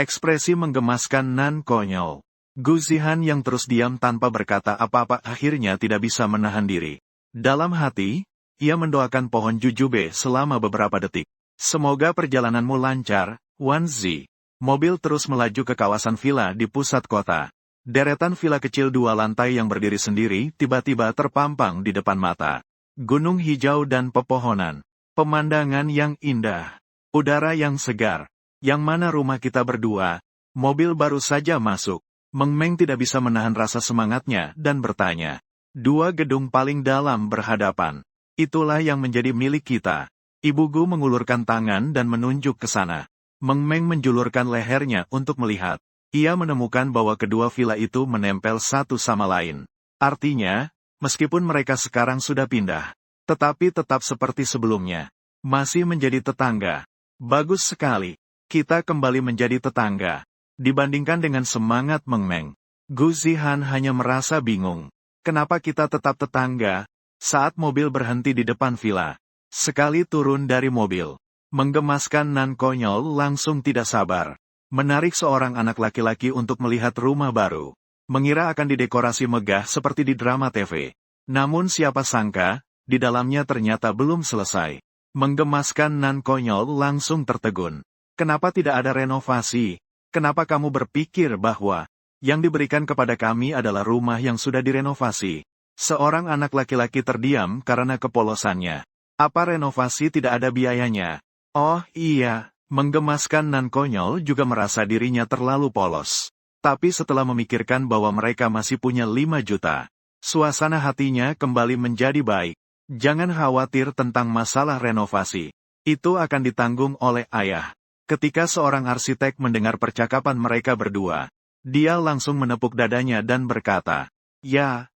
Ekspresi menggemaskan nan konyol. Gu Zihan yang terus diam tanpa berkata apa-apa akhirnya tidak bisa menahan diri. Dalam hati, ia mendoakan pohon jujube selama beberapa detik. Semoga perjalananmu lancar, Wan Zi. Mobil terus melaju ke kawasan villa di pusat kota. Deretan villa kecil 2 lantai yang berdiri sendiri tiba-tiba terpampang di depan mata. Gunung hijau dan pepohonan. Pemandangan yang indah. Udara yang segar. Yang mana rumah kita berdua? Mobil baru saja masuk. Meng Meng tidak bisa menahan rasa semangatnya dan bertanya. 2 gedung paling dalam berhadapan. Itulah yang menjadi milik kita. Ibu Gu mengulurkan tangan dan menunjuk ke sana. Meng Meng menjulurkan lehernya untuk melihat. Ia menemukan bahwa kedua villa itu menempel satu sama lain. Artinya, meskipun mereka sekarang sudah pindah, tetapi tetap seperti sebelumnya. Masih menjadi tetangga. Bagus sekali. Kita kembali menjadi tetangga. Dibandingkan dengan semangat Meng Meng, Gu Zihan hanya merasa bingung. Kenapa kita tetap tetangga? Saat mobil berhenti di depan villa, sekali turun dari mobil, menggemaskan nan konyol langsung tidak sabar. Menarik seorang anak laki-laki untuk melihat rumah baru. Mengira akan didekorasi megah seperti di drama TV. Namun siapa sangka, di dalamnya ternyata belum selesai. Menggemaskan nan konyol langsung tertegun. Kenapa tidak ada renovasi? Kenapa kamu berpikir bahwa yang diberikan kepada kami adalah rumah yang sudah direnovasi? Seorang anak laki-laki terdiam karena kepolosannya. Apa renovasi tidak ada biayanya? Oh iya, menggemaskan nan konyol juga merasa dirinya terlalu polos. Tapi setelah memikirkan bahwa mereka masih punya 5 juta, suasana hatinya kembali menjadi baik. Jangan khawatir tentang masalah renovasi. Itu akan ditanggung oleh ayah. Ketika seorang arsitek mendengar percakapan mereka berdua, dia langsung menepuk dadanya dan berkata, Ya,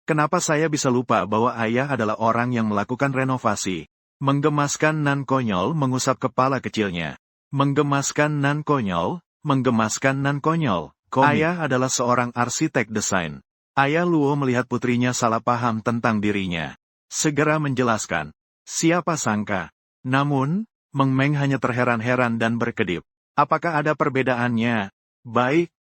kenapa saya bisa lupa bahwa ayah adalah orang yang melakukan renovasi? Menggemaskan nan konyol mengusap kepala kecilnya. Menggemaskan nan konyol. Ayah adalah seorang arsitek desain. Ayah Luo melihat putrinya salah paham tentang dirinya. Segera menjelaskan. Siapa sangka? Namun, Meng Meng hanya terheran-heran dan berkedip. Apakah ada perbedaannya? Baik.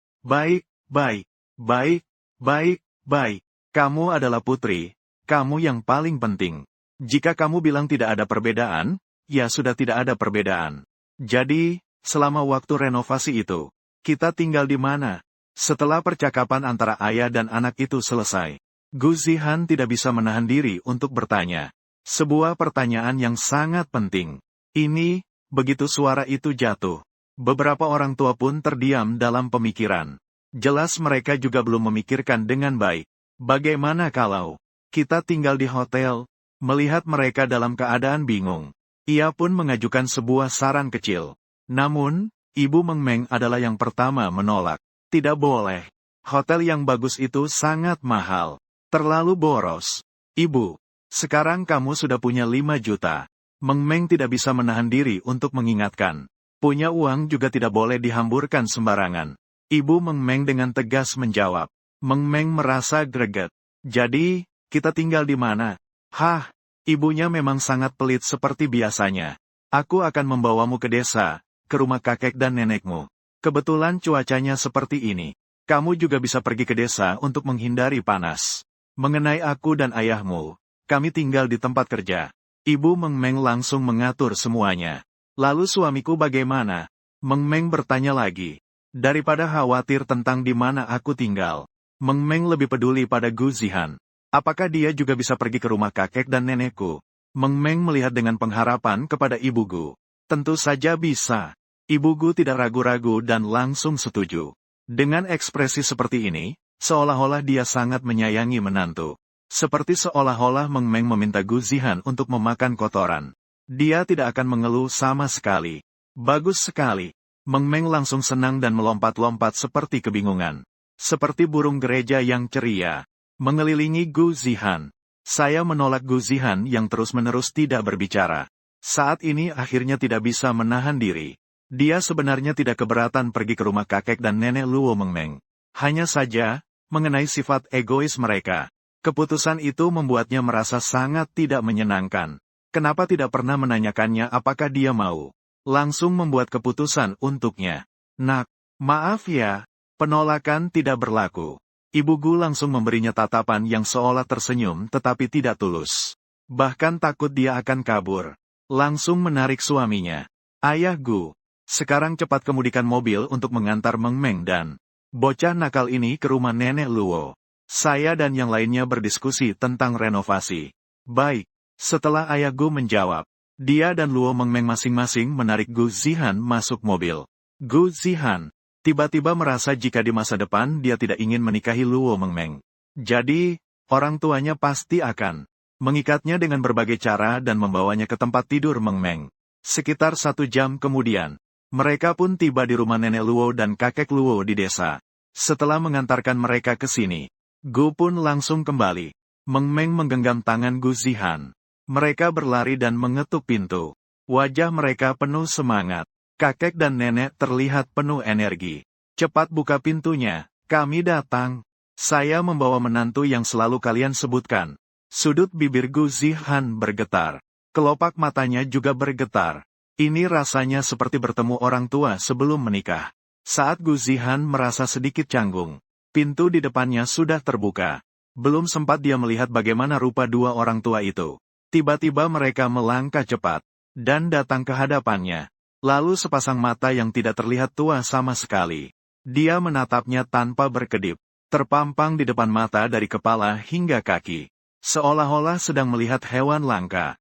Kamu adalah putri. Kamu yang paling penting. Jika kamu bilang tidak ada perbedaan, ya sudah tidak ada perbedaan. Jadi, selama waktu renovasi itu, kita tinggal di mana? Setelah percakapan antara ayah dan anak itu selesai, Gu Zihan tidak bisa menahan diri untuk bertanya. Sebuah pertanyaan yang sangat penting. Ini, begitu suara itu jatuh. Beberapa orang tua pun terdiam dalam pemikiran. Jelas mereka juga belum memikirkan dengan baik. Bagaimana kalau kita tinggal di hotel? Melihat mereka dalam keadaan bingung, ia pun mengajukan sebuah saran kecil. Namun, Ibu Meng Meng adalah yang pertama menolak. Tidak boleh. Hotel yang bagus itu sangat mahal. Terlalu boros. Ibu, sekarang kamu sudah punya 5 juta. Meng Meng tidak bisa menahan diri untuk mengingatkan. Punya uang juga tidak boleh dihamburkan sembarangan. Ibu Meng Meng dengan tegas menjawab. Meng Meng merasa greget. Jadi, kita tinggal di mana? Hah, ibunya memang sangat pelit seperti biasanya. Aku akan membawamu ke desa, ke rumah kakek dan nenekmu. Kebetulan cuacanya seperti ini. Kamu juga bisa pergi ke desa untuk menghindari panas. Mengenai aku dan ayahmu, kami tinggal di tempat kerja. Ibu Meng Meng langsung mengatur semuanya. Lalu suamiku bagaimana? Meng Meng bertanya lagi. Daripada khawatir tentang di mana aku tinggal, Meng Meng lebih peduli pada Gu Zihan. Apakah dia juga bisa pergi ke rumah kakek dan nenekku? Meng Meng melihat dengan pengharapan kepada Ibu Gu. Tentu saja bisa. Ibu Gu tidak ragu-ragu dan langsung setuju. Dengan ekspresi seperti ini, seolah-olah dia sangat menyayangi menantu. Seperti seolah-olah Meng Meng meminta Gu Zihan untuk memakan kotoran. Dia tidak akan mengeluh sama sekali. Bagus sekali. Meng Meng langsung senang dan melompat-lompat seperti kebingungan. Seperti burung gereja yang ceria. Mengelilingi Gu Zihan. Saya menolak Gu Zihan yang terus-menerus tidak berbicara. Saat ini akhirnya tidak bisa menahan diri. Dia sebenarnya tidak keberatan pergi ke rumah kakek dan nenek Luo Meng Meng. Hanya saja, mengenai sifat egois mereka. Keputusan itu membuatnya merasa sangat tidak menyenangkan. Kenapa tidak pernah menanyakannya apakah dia mau? Langsung membuat keputusan untuknya. Nak, maaf ya, penolakan tidak berlaku. Ibu Gu langsung memberinya tatapan yang seolah tersenyum tetapi tidak tulus. Bahkan takut dia akan kabur. Langsung menarik suaminya. Ayah Gu, sekarang cepat kemudikan mobil untuk mengantar Meng Meng dan bocah nakal ini ke rumah Nenek Luo. Saya dan yang lainnya berdiskusi tentang renovasi. Baik, setelah Ayah Gu menjawab, dia dan Luo Meng Meng masing-masing menarik Gu Zihan masuk mobil. Gu Zihan tiba-tiba merasa jika di masa depan dia tidak ingin menikahi Luo Meng Meng. Jadi, orang tuanya pasti akan mengikatnya dengan berbagai cara dan membawanya ke tempat tidur Meng Meng. Sekitar 1 jam kemudian, mereka pun tiba di rumah Nenek Luo dan kakek Luo di desa. Setelah mengantarkan mereka ke sini, Gu pun langsung kembali. Meng Meng menggenggam tangan Gu Zihan. Mereka berlari dan mengetuk pintu. Wajah mereka penuh semangat. Kakek dan nenek terlihat penuh energi. Cepat buka pintunya, kami datang. Saya membawa menantu yang selalu kalian sebutkan. Sudut bibir Gu Zihan bergetar. Kelopak matanya juga bergetar. Ini rasanya seperti bertemu orang tua sebelum menikah. Saat Gu Zihan merasa sedikit canggung, pintu di depannya sudah terbuka. Belum sempat dia melihat bagaimana rupa dua orang tua itu. Tiba-tiba mereka melangkah cepat dan datang ke hadapannya. Lalu sepasang mata yang tidak terlihat tua sama sekali. Dia menatapnya tanpa berkedip, terpampang di depan mata dari kepala hingga kaki. Seolah-olah sedang melihat hewan langka.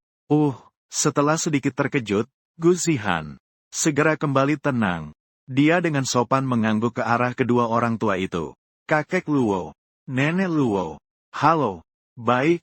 Setelah sedikit terkejut, Gu Zihan segera kembali tenang. Dia dengan sopan mengangguk ke arah kedua orang tua itu. Kakek Luo, Nenek Luo, halo, baik.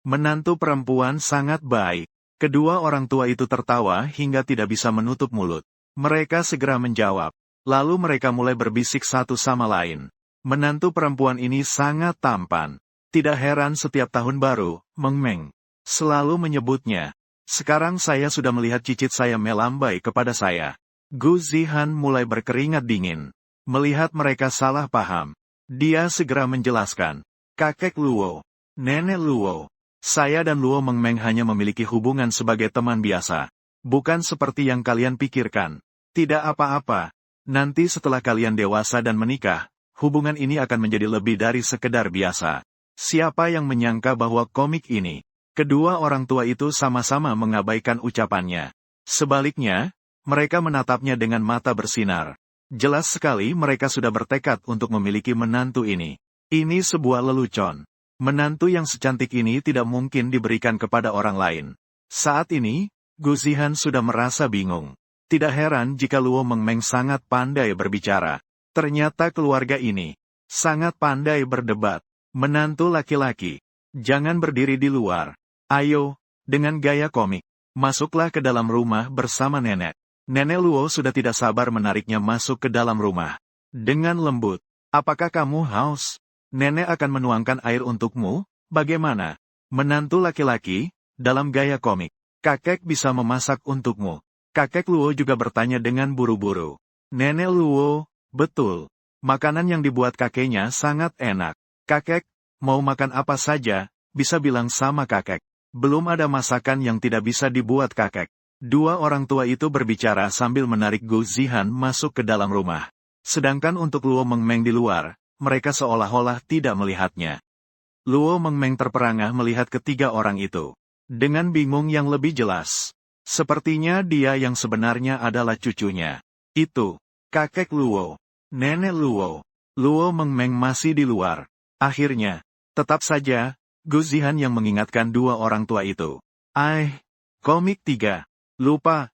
Menantu perempuan sangat baik. Kedua orang tua itu tertawa hingga tidak bisa menutup mulut. Mereka segera menjawab. Lalu mereka mulai berbisik satu sama lain. Menantu perempuan ini sangat tampan. Tidak heran setiap tahun baru, Meng Meng selalu menyebutnya. Sekarang saya sudah melihat cicit saya melambai kepada saya. Gu Zihan mulai berkeringat dingin. Melihat mereka salah paham, dia segera menjelaskan. Kakek Luo, Nenek Luo, saya dan Luo Meng Meng hanya memiliki hubungan sebagai teman biasa. Bukan seperti yang kalian pikirkan. Tidak apa-apa. Nanti setelah kalian dewasa dan menikah, hubungan ini akan menjadi lebih dari sekedar biasa. Siapa yang menyangka bahwa komik ini? Kedua orang tua itu sama-sama mengabaikan ucapannya. Sebaliknya, mereka menatapnya dengan mata bersinar. Jelas sekali mereka sudah bertekad untuk memiliki menantu ini. Ini sebuah lelucon. Menantu yang secantik ini tidak mungkin diberikan kepada orang lain. Saat ini, Gu Zihan sudah merasa bingung. Tidak heran jika Luo Meng Meng sangat pandai berbicara. Ternyata keluarga ini sangat pandai berdebat. Menantu laki-laki, jangan berdiri di luar. Ayo, dengan gaya komik, masuklah ke dalam rumah bersama nenek. Nenek Luo sudah tidak sabar menariknya masuk ke dalam rumah. Dengan lembut, apakah kamu haus? Nenek akan menuangkan air untukmu, bagaimana? Menantu laki-laki, dalam gaya komik. Kakek bisa memasak untukmu. Kakek Luo juga bertanya dengan buru-buru. Nenek Luo, betul. Makanan yang dibuat kakeknya sangat enak. Kakek, mau makan apa saja, bisa bilang sama kakek. Belum ada masakan yang tidak bisa dibuat kakek. Dua orang tua itu berbicara sambil menarik Gu Zihan masuk ke dalam rumah. Sedangkan untuk Luo Meng Meng di luar, mereka seolah-olah tidak melihatnya. Luo Meng Meng terperangah melihat ketiga orang itu. Dengan bingung yang lebih jelas. Sepertinya dia yang sebenarnya adalah cucunya. Itu, kakek Luo, nenek Luo. Luo Meng Meng masih di luar. Akhirnya, tetap saja, Gu Zihan yang mengingatkan dua orang tua itu. Komik 3. Lupa,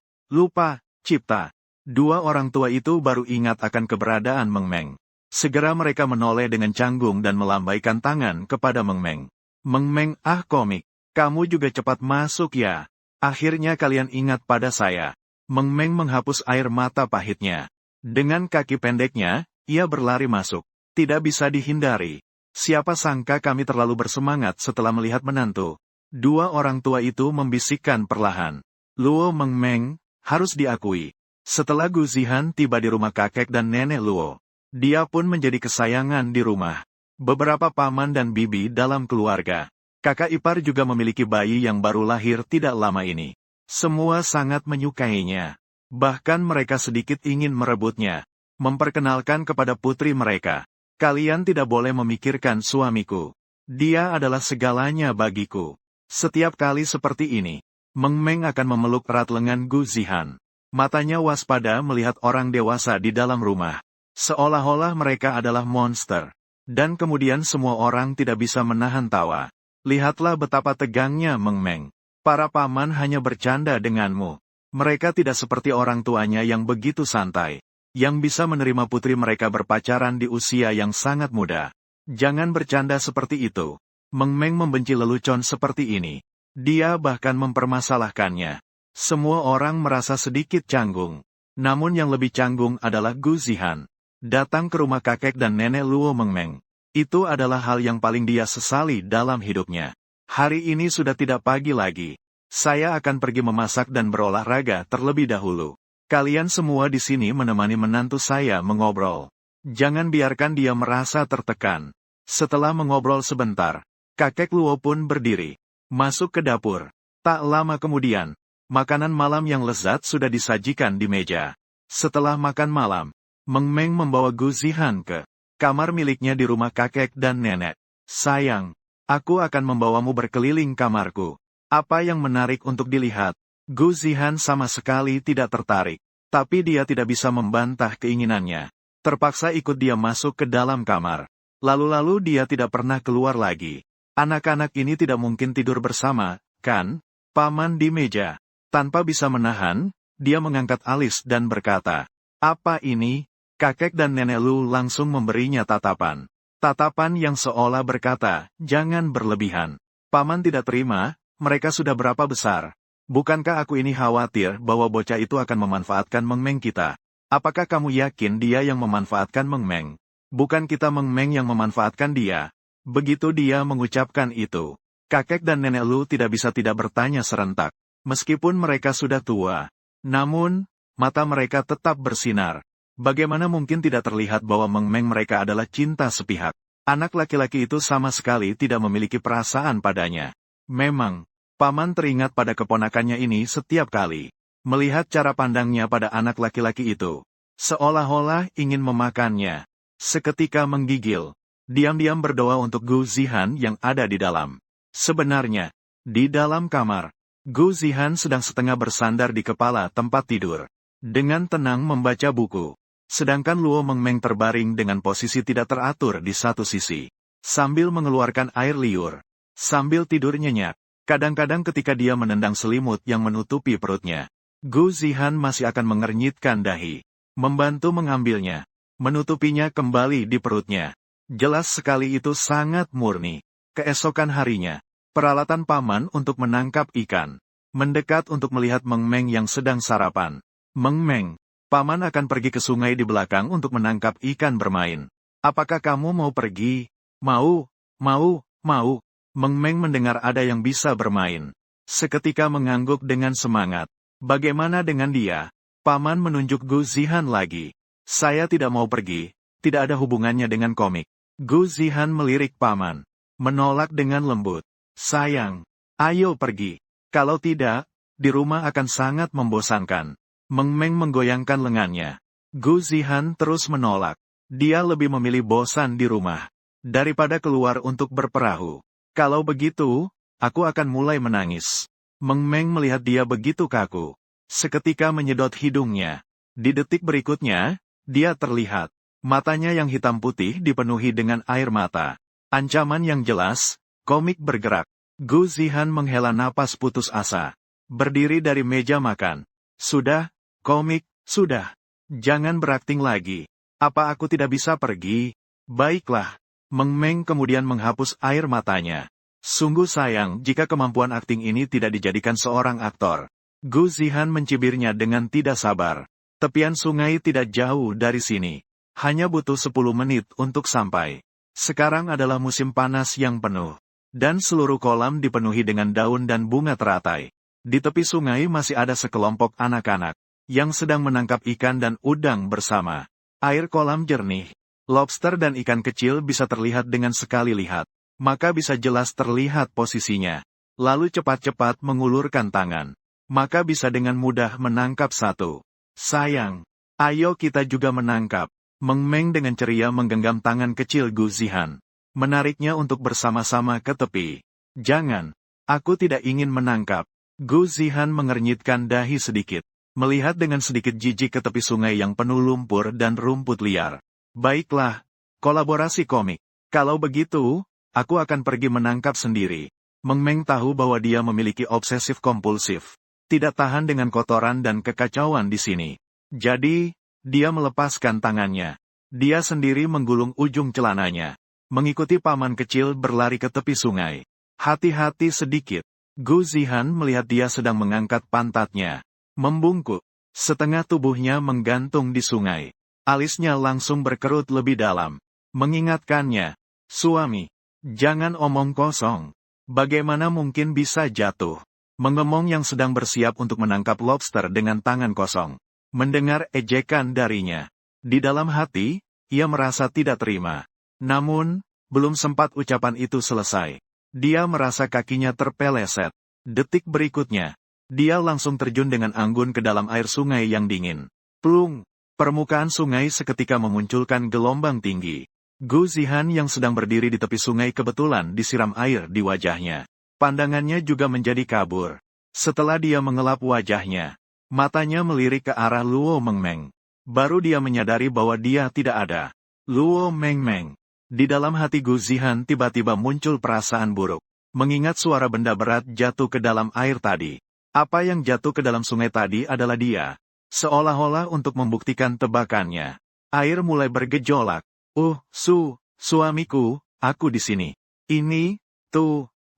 cipta. Dua orang tua itu baru ingat akan keberadaan Meng Meng. Segera mereka menoleh dengan canggung dan melambaikan tangan kepada Meng Meng. Meng Meng, komik. Kamu juga cepat masuk ya. Akhirnya kalian ingat pada saya. Meng Meng menghapus air mata pahitnya. Dengan kaki pendeknya, ia berlari masuk. Tidak bisa dihindari. Siapa sangka kami terlalu bersemangat setelah melihat menantu. Dua orang tua itu membisikkan perlahan. Luo Meng Meng, harus diakui. Setelah Gu Zihan tiba di rumah kakek dan nenek Luo, dia pun menjadi kesayangan di rumah. Beberapa paman dan bibi dalam keluarga. Kakak ipar juga memiliki bayi yang baru lahir tidak lama ini. Semua sangat menyukainya. Bahkan mereka sedikit ingin merebutnya. Memperkenalkan kepada putri mereka. Kalian tidak boleh memikirkan suamiku. Dia adalah segalanya bagiku. Setiap kali seperti ini, Meng Meng akan memeluk erat lengan Gu Zihan. Matanya waspada melihat orang dewasa di dalam rumah. Seolah-olah mereka adalah monster. Dan kemudian semua orang tidak bisa menahan tawa. Lihatlah betapa tegangnya Meng Meng. Para paman hanya bercanda denganmu. Mereka tidak seperti orang tuanya yang begitu santai. Yang bisa menerima putri mereka berpacaran di usia yang sangat muda. Jangan bercanda seperti itu. Meng Meng membenci lelucon seperti ini. Dia bahkan mempermasalahkannya. Semua orang merasa sedikit canggung. Namun yang lebih canggung adalah Gu Zihan. Datang ke rumah kakek dan nenek Luo Meng Meng. Itu adalah hal yang paling dia sesali dalam hidupnya. Hari ini sudah tidak pagi lagi. Saya akan pergi memasak dan berolahraga terlebih dahulu. Kalian semua di sini menemani menantu saya mengobrol. Jangan biarkan dia merasa tertekan. Setelah mengobrol sebentar, kakek Luo pun berdiri. Masuk ke dapur. Tak lama kemudian, makanan malam yang lezat sudah disajikan di meja. Setelah makan malam, Meng Meng membawa Gu Zihan ke kamar miliknya di rumah kakek dan nenek. Sayang, aku akan membawamu berkeliling kamarku. Apa yang menarik untuk dilihat? Gu Zihan sama sekali tidak tertarik. Tapi dia tidak bisa membantah keinginannya. Terpaksa ikut dia masuk ke dalam kamar. Lalu dia tidak pernah keluar lagi. Anak-anak ini tidak mungkin tidur bersama, kan? Paman di meja. Tanpa bisa menahan, dia mengangkat alis dan berkata, "Apa ini?" Kakek dan nenek Lu langsung memberinya tatapan. Tatapan yang seolah berkata, "Jangan berlebihan." Paman tidak terima, mereka sudah berapa besar? Bukankah aku ini khawatir bahwa bocah itu akan memanfaatkan Meng Meng kita? Apakah kamu yakin dia yang memanfaatkan Meng Meng? Bukan kita Meng Meng yang memanfaatkan dia. Begitu dia mengucapkan itu, kakek dan nenek Lu tidak bisa tidak bertanya serentak. Meskipun mereka sudah tua, namun, mata mereka tetap bersinar. Bagaimana mungkin tidak terlihat bahwa Meng Meng mereka adalah cinta sepihak? Anak laki-laki itu sama sekali tidak memiliki perasaan padanya. Memang, paman teringat pada keponakannya ini setiap kali. Melihat cara pandangnya pada anak laki-laki itu, seolah-olah ingin memakannya. Seketika menggigil. Diam-diam berdoa untuk Gu Zihan yang ada di dalam. Sebenarnya, di dalam kamar, Gu Zihan sedang setengah bersandar di kepala tempat tidur. Dengan tenang membaca buku. Sedangkan Luo Meng Meng terbaring dengan posisi tidak teratur di satu sisi. Sambil mengeluarkan air liur. Sambil tidur nyenyak. Kadang-kadang ketika dia menendang selimut yang menutupi perutnya, Gu Zihan masih akan mengernyitkan dahi. Membantu mengambilnya. Menutupinya kembali di perutnya. Jelas sekali itu sangat murni. Keesokan harinya, peralatan paman untuk menangkap ikan. Mendekat untuk melihat Meng Meng yang sedang sarapan. Meng Meng, paman akan pergi ke sungai di belakang untuk menangkap ikan bermain. Apakah kamu mau pergi? Mau. Meng Meng mendengar ada yang bisa bermain. Seketika mengangguk dengan semangat. Bagaimana dengan dia? Paman menunjuk Gu Zihan lagi. Saya tidak mau pergi, tidak ada hubungannya dengan komik. Gu Zihan melirik paman. Menolak dengan lembut. Sayang, ayo pergi. Kalau tidak, di rumah akan sangat membosankan. Meng Meng menggoyangkan lengannya. Gu Zihan terus menolak. Dia lebih memilih bosan di rumah daripada keluar untuk berperahu. Kalau begitu, aku akan mulai menangis. Meng Meng melihat dia begitu kaku. Seketika menyedot hidungnya. Di detik berikutnya, dia terlihat. Matanya yang hitam putih dipenuhi dengan air mata. Ancaman yang jelas, komik bergerak. Gu Zihan menghela napas putus asa. Berdiri dari meja makan. Sudah, komik, sudah. Jangan berakting lagi. Apa aku tidak bisa pergi? Baiklah. Meng Meng kemudian menghapus air matanya. Sungguh sayang jika kemampuan akting ini tidak dijadikan seorang aktor. Gu Zihan mencibirnya dengan tidak sabar. Tepian sungai tidak jauh dari sini. Hanya butuh 10 menit untuk sampai. Sekarang adalah musim panas yang penuh. Dan seluruh kolam dipenuhi dengan daun dan bunga teratai. Di tepi sungai masih ada sekelompok anak-anak yang sedang menangkap ikan dan udang bersama. Air kolam jernih. Lobster dan ikan kecil bisa terlihat dengan sekali lihat. Maka bisa jelas terlihat posisinya. Lalu cepat-cepat mengulurkan tangan. Maka bisa dengan mudah menangkap satu. sayang. Ayo kita juga menangkap. Meng Meng dengan ceria menggenggam tangan kecil Gu Zihan. Menariknya untuk bersama-sama ke tepi. Jangan. Aku tidak ingin menangkap. Gu Zihan mengernyitkan dahi sedikit. Melihat dengan sedikit jijik ke tepi sungai yang penuh lumpur dan rumput liar. Baiklah. Kolaborasi komik. Kalau begitu, aku akan pergi menangkap sendiri. Meng Meng tahu bahwa dia memiliki obsesif kompulsif. Tidak tahan dengan kotoran dan kekacauan di sini. Jadi, dia melepaskan tangannya. Dia sendiri menggulung ujung celananya. Mengikuti paman kecil berlari ke tepi sungai. Hati-hati sedikit. Gu Zihan melihat dia sedang mengangkat pantatnya. Membungkuk. Setengah tubuhnya menggantung di sungai. Alisnya langsung berkerut lebih dalam. Mengingatkannya. Suami. Jangan omong kosong. Bagaimana mungkin bisa jatuh? Mengemong yang sedang bersiap untuk menangkap lobster dengan tangan kosong. Mendengar ejekan darinya. Di dalam hati, ia merasa tidak terima. Namun, belum sempat ucapan itu selesai. Dia merasa kakinya terpeleset. Detik berikutnya, dia langsung terjun dengan anggun ke dalam air sungai yang dingin. Plung! Permukaan sungai seketika memunculkan gelombang tinggi. Gu Zihan yang sedang berdiri di tepi sungai kebetulan disiram air di wajahnya. Pandangannya juga menjadi kabur. Setelah dia mengelap wajahnya, matanya melirik ke arah Luo Meng Meng. Baru dia menyadari bahwa dia tidak ada. Luo Meng Meng. Di dalam hati Gu Zihan tiba-tiba muncul perasaan buruk. Mengingat suara benda berat jatuh ke dalam air tadi. Apa yang jatuh ke dalam sungai tadi adalah dia. Seolah-olah untuk membuktikan tebakannya. Air mulai bergejolak. Suamiku, aku di sini. Ini,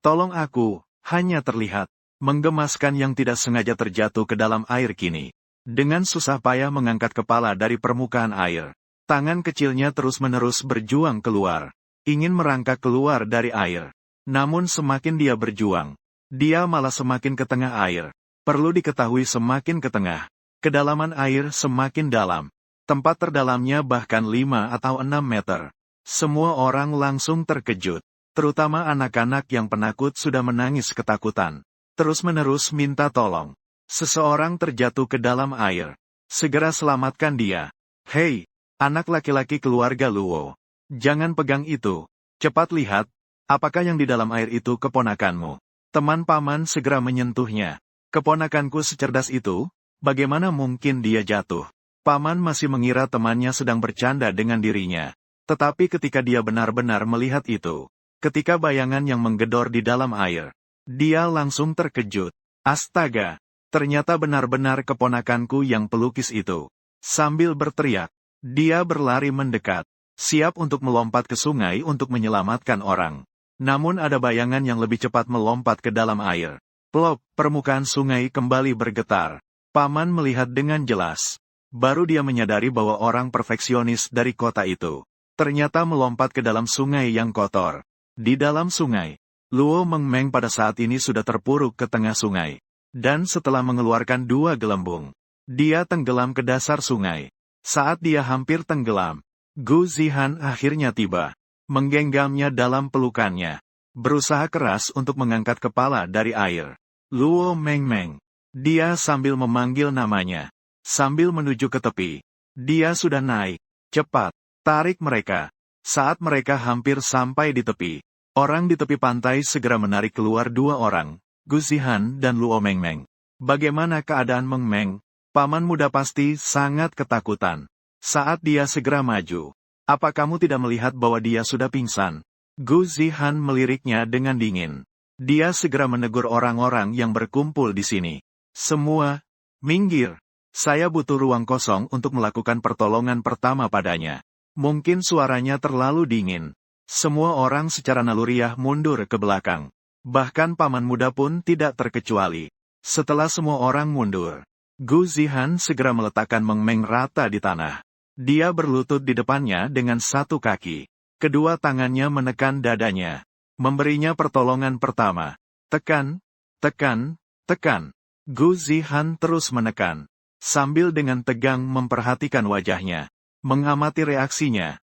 tolong aku, hanya terlihat. Menggemaskan yang tidak sengaja terjatuh ke dalam air kini. Dengan susah payah mengangkat kepala dari permukaan air. Tangan kecilnya terus-menerus berjuang keluar. Ingin merangkak keluar dari air. Namun semakin dia berjuang, dia malah semakin ke tengah air. Perlu diketahui semakin ke tengah. Kedalaman air semakin dalam. Tempat terdalamnya bahkan 5 atau 6 meter. Semua orang langsung terkejut. Terutama anak-anak yang penakut sudah menangis ketakutan. Terus-menerus minta tolong. Seseorang terjatuh ke dalam air. Segera selamatkan dia. Hei, anak laki-laki keluarga Luo. Jangan pegang itu. Cepat lihat, apakah yang di dalam air itu keponakanmu? Teman paman segera menyentuhnya. Keponakanku secerdas itu, bagaimana mungkin dia jatuh? Paman masih mengira temannya sedang bercanda dengan dirinya. Tetapi ketika dia benar-benar melihat itu, ketika bayangan yang menggedor di dalam air, dia langsung terkejut. Astaga, ternyata benar-benar keponakanku yang pelukis itu. Sambil berteriak, dia berlari mendekat, siap untuk melompat ke sungai untuk menyelamatkan orang. Namun ada bayangan yang lebih cepat melompat ke dalam air. Plop, permukaan sungai kembali bergetar. Paman melihat dengan jelas. Baru dia menyadari bahwa orang perfeksionis dari kota itu ternyata melompat ke dalam sungai yang kotor. Di dalam sungai, Luo Meng Meng pada saat ini sudah terpuruk ke tengah sungai. Dan setelah mengeluarkan 2 gelembung, dia tenggelam ke dasar sungai. Saat dia hampir tenggelam, Gu Zihan akhirnya tiba. Menggenggamnya dalam pelukannya. Berusaha keras untuk mengangkat kepala dari air. Luo Meng Meng. Dia sambil memanggil namanya. Sambil menuju ke tepi. Dia sudah naik. Cepat, tarik mereka. Saat mereka hampir sampai di tepi, orang di tepi pantai segera menarik keluar 2 orang, Gu Zihan dan Luo Meng Meng. Bagaimana keadaan Meng Meng? Paman muda pasti sangat ketakutan. Saat dia segera maju. Apa kamu tidak melihat bahwa dia sudah pingsan? Gu Zihan meliriknya dengan dingin. Dia segera menegur orang-orang yang berkumpul di sini. Semua, minggir. Saya butuh ruang kosong untuk melakukan pertolongan pertama padanya. Mungkin suaranya terlalu dingin. Semua orang secara naluriah mundur ke belakang. Bahkan paman muda pun tidak terkecuali. Setelah semua orang mundur, Gu Zihan segera meletakkan Meng Meng rata di tanah. Dia berlutut di depannya dengan 1 kaki. Kedua tangannya menekan dadanya. Memberinya pertolongan pertama. Tekan, tekan, tekan. Gu Zihan terus menekan. Sambil dengan tegang memperhatikan wajahnya. Mengamati reaksinya.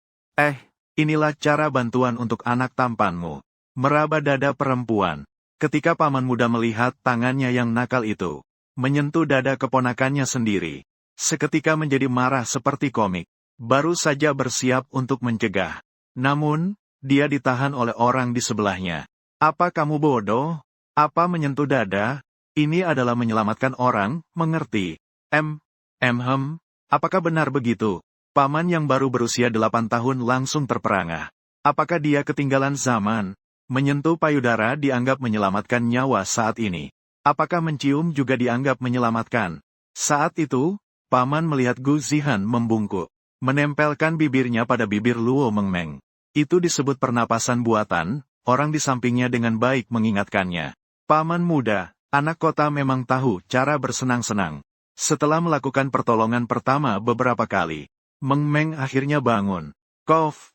Inilah cara bantuan untuk anak tampanmu. Meraba dada perempuan. Ketika paman muda melihat tangannya yang nakal itu menyentuh dada keponakannya sendiri, seketika menjadi marah seperti komik. Baru saja bersiap untuk mencegah. Namun, dia ditahan oleh orang di sebelahnya. Apa kamu bodoh? Apa menyentuh dada? Ini adalah menyelamatkan orang, mengerti? Apakah benar begitu? Paman yang baru berusia 8 tahun langsung terperangah. Apakah dia ketinggalan zaman? Menyentuh payudara dianggap menyelamatkan nyawa saat ini. Apakah mencium juga dianggap menyelamatkan? Saat itu, Paman melihat Gu Zihan membungkuk, menempelkan bibirnya pada bibir Luo Mengmeng. Itu disebut pernapasan buatan, orang di sampingnya dengan baik mengingatkannya. Paman muda, anak kota memang tahu cara bersenang-senang. Setelah melakukan pertolongan pertama beberapa kali, Mengmeng akhirnya bangun. Kof,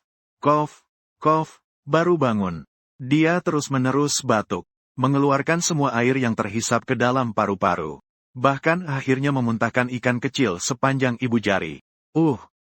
baru bangun. Dia terus-menerus batuk, mengeluarkan semua air yang terhisap ke dalam paru-paru. Bahkan akhirnya memuntahkan ikan kecil sepanjang ibu jari.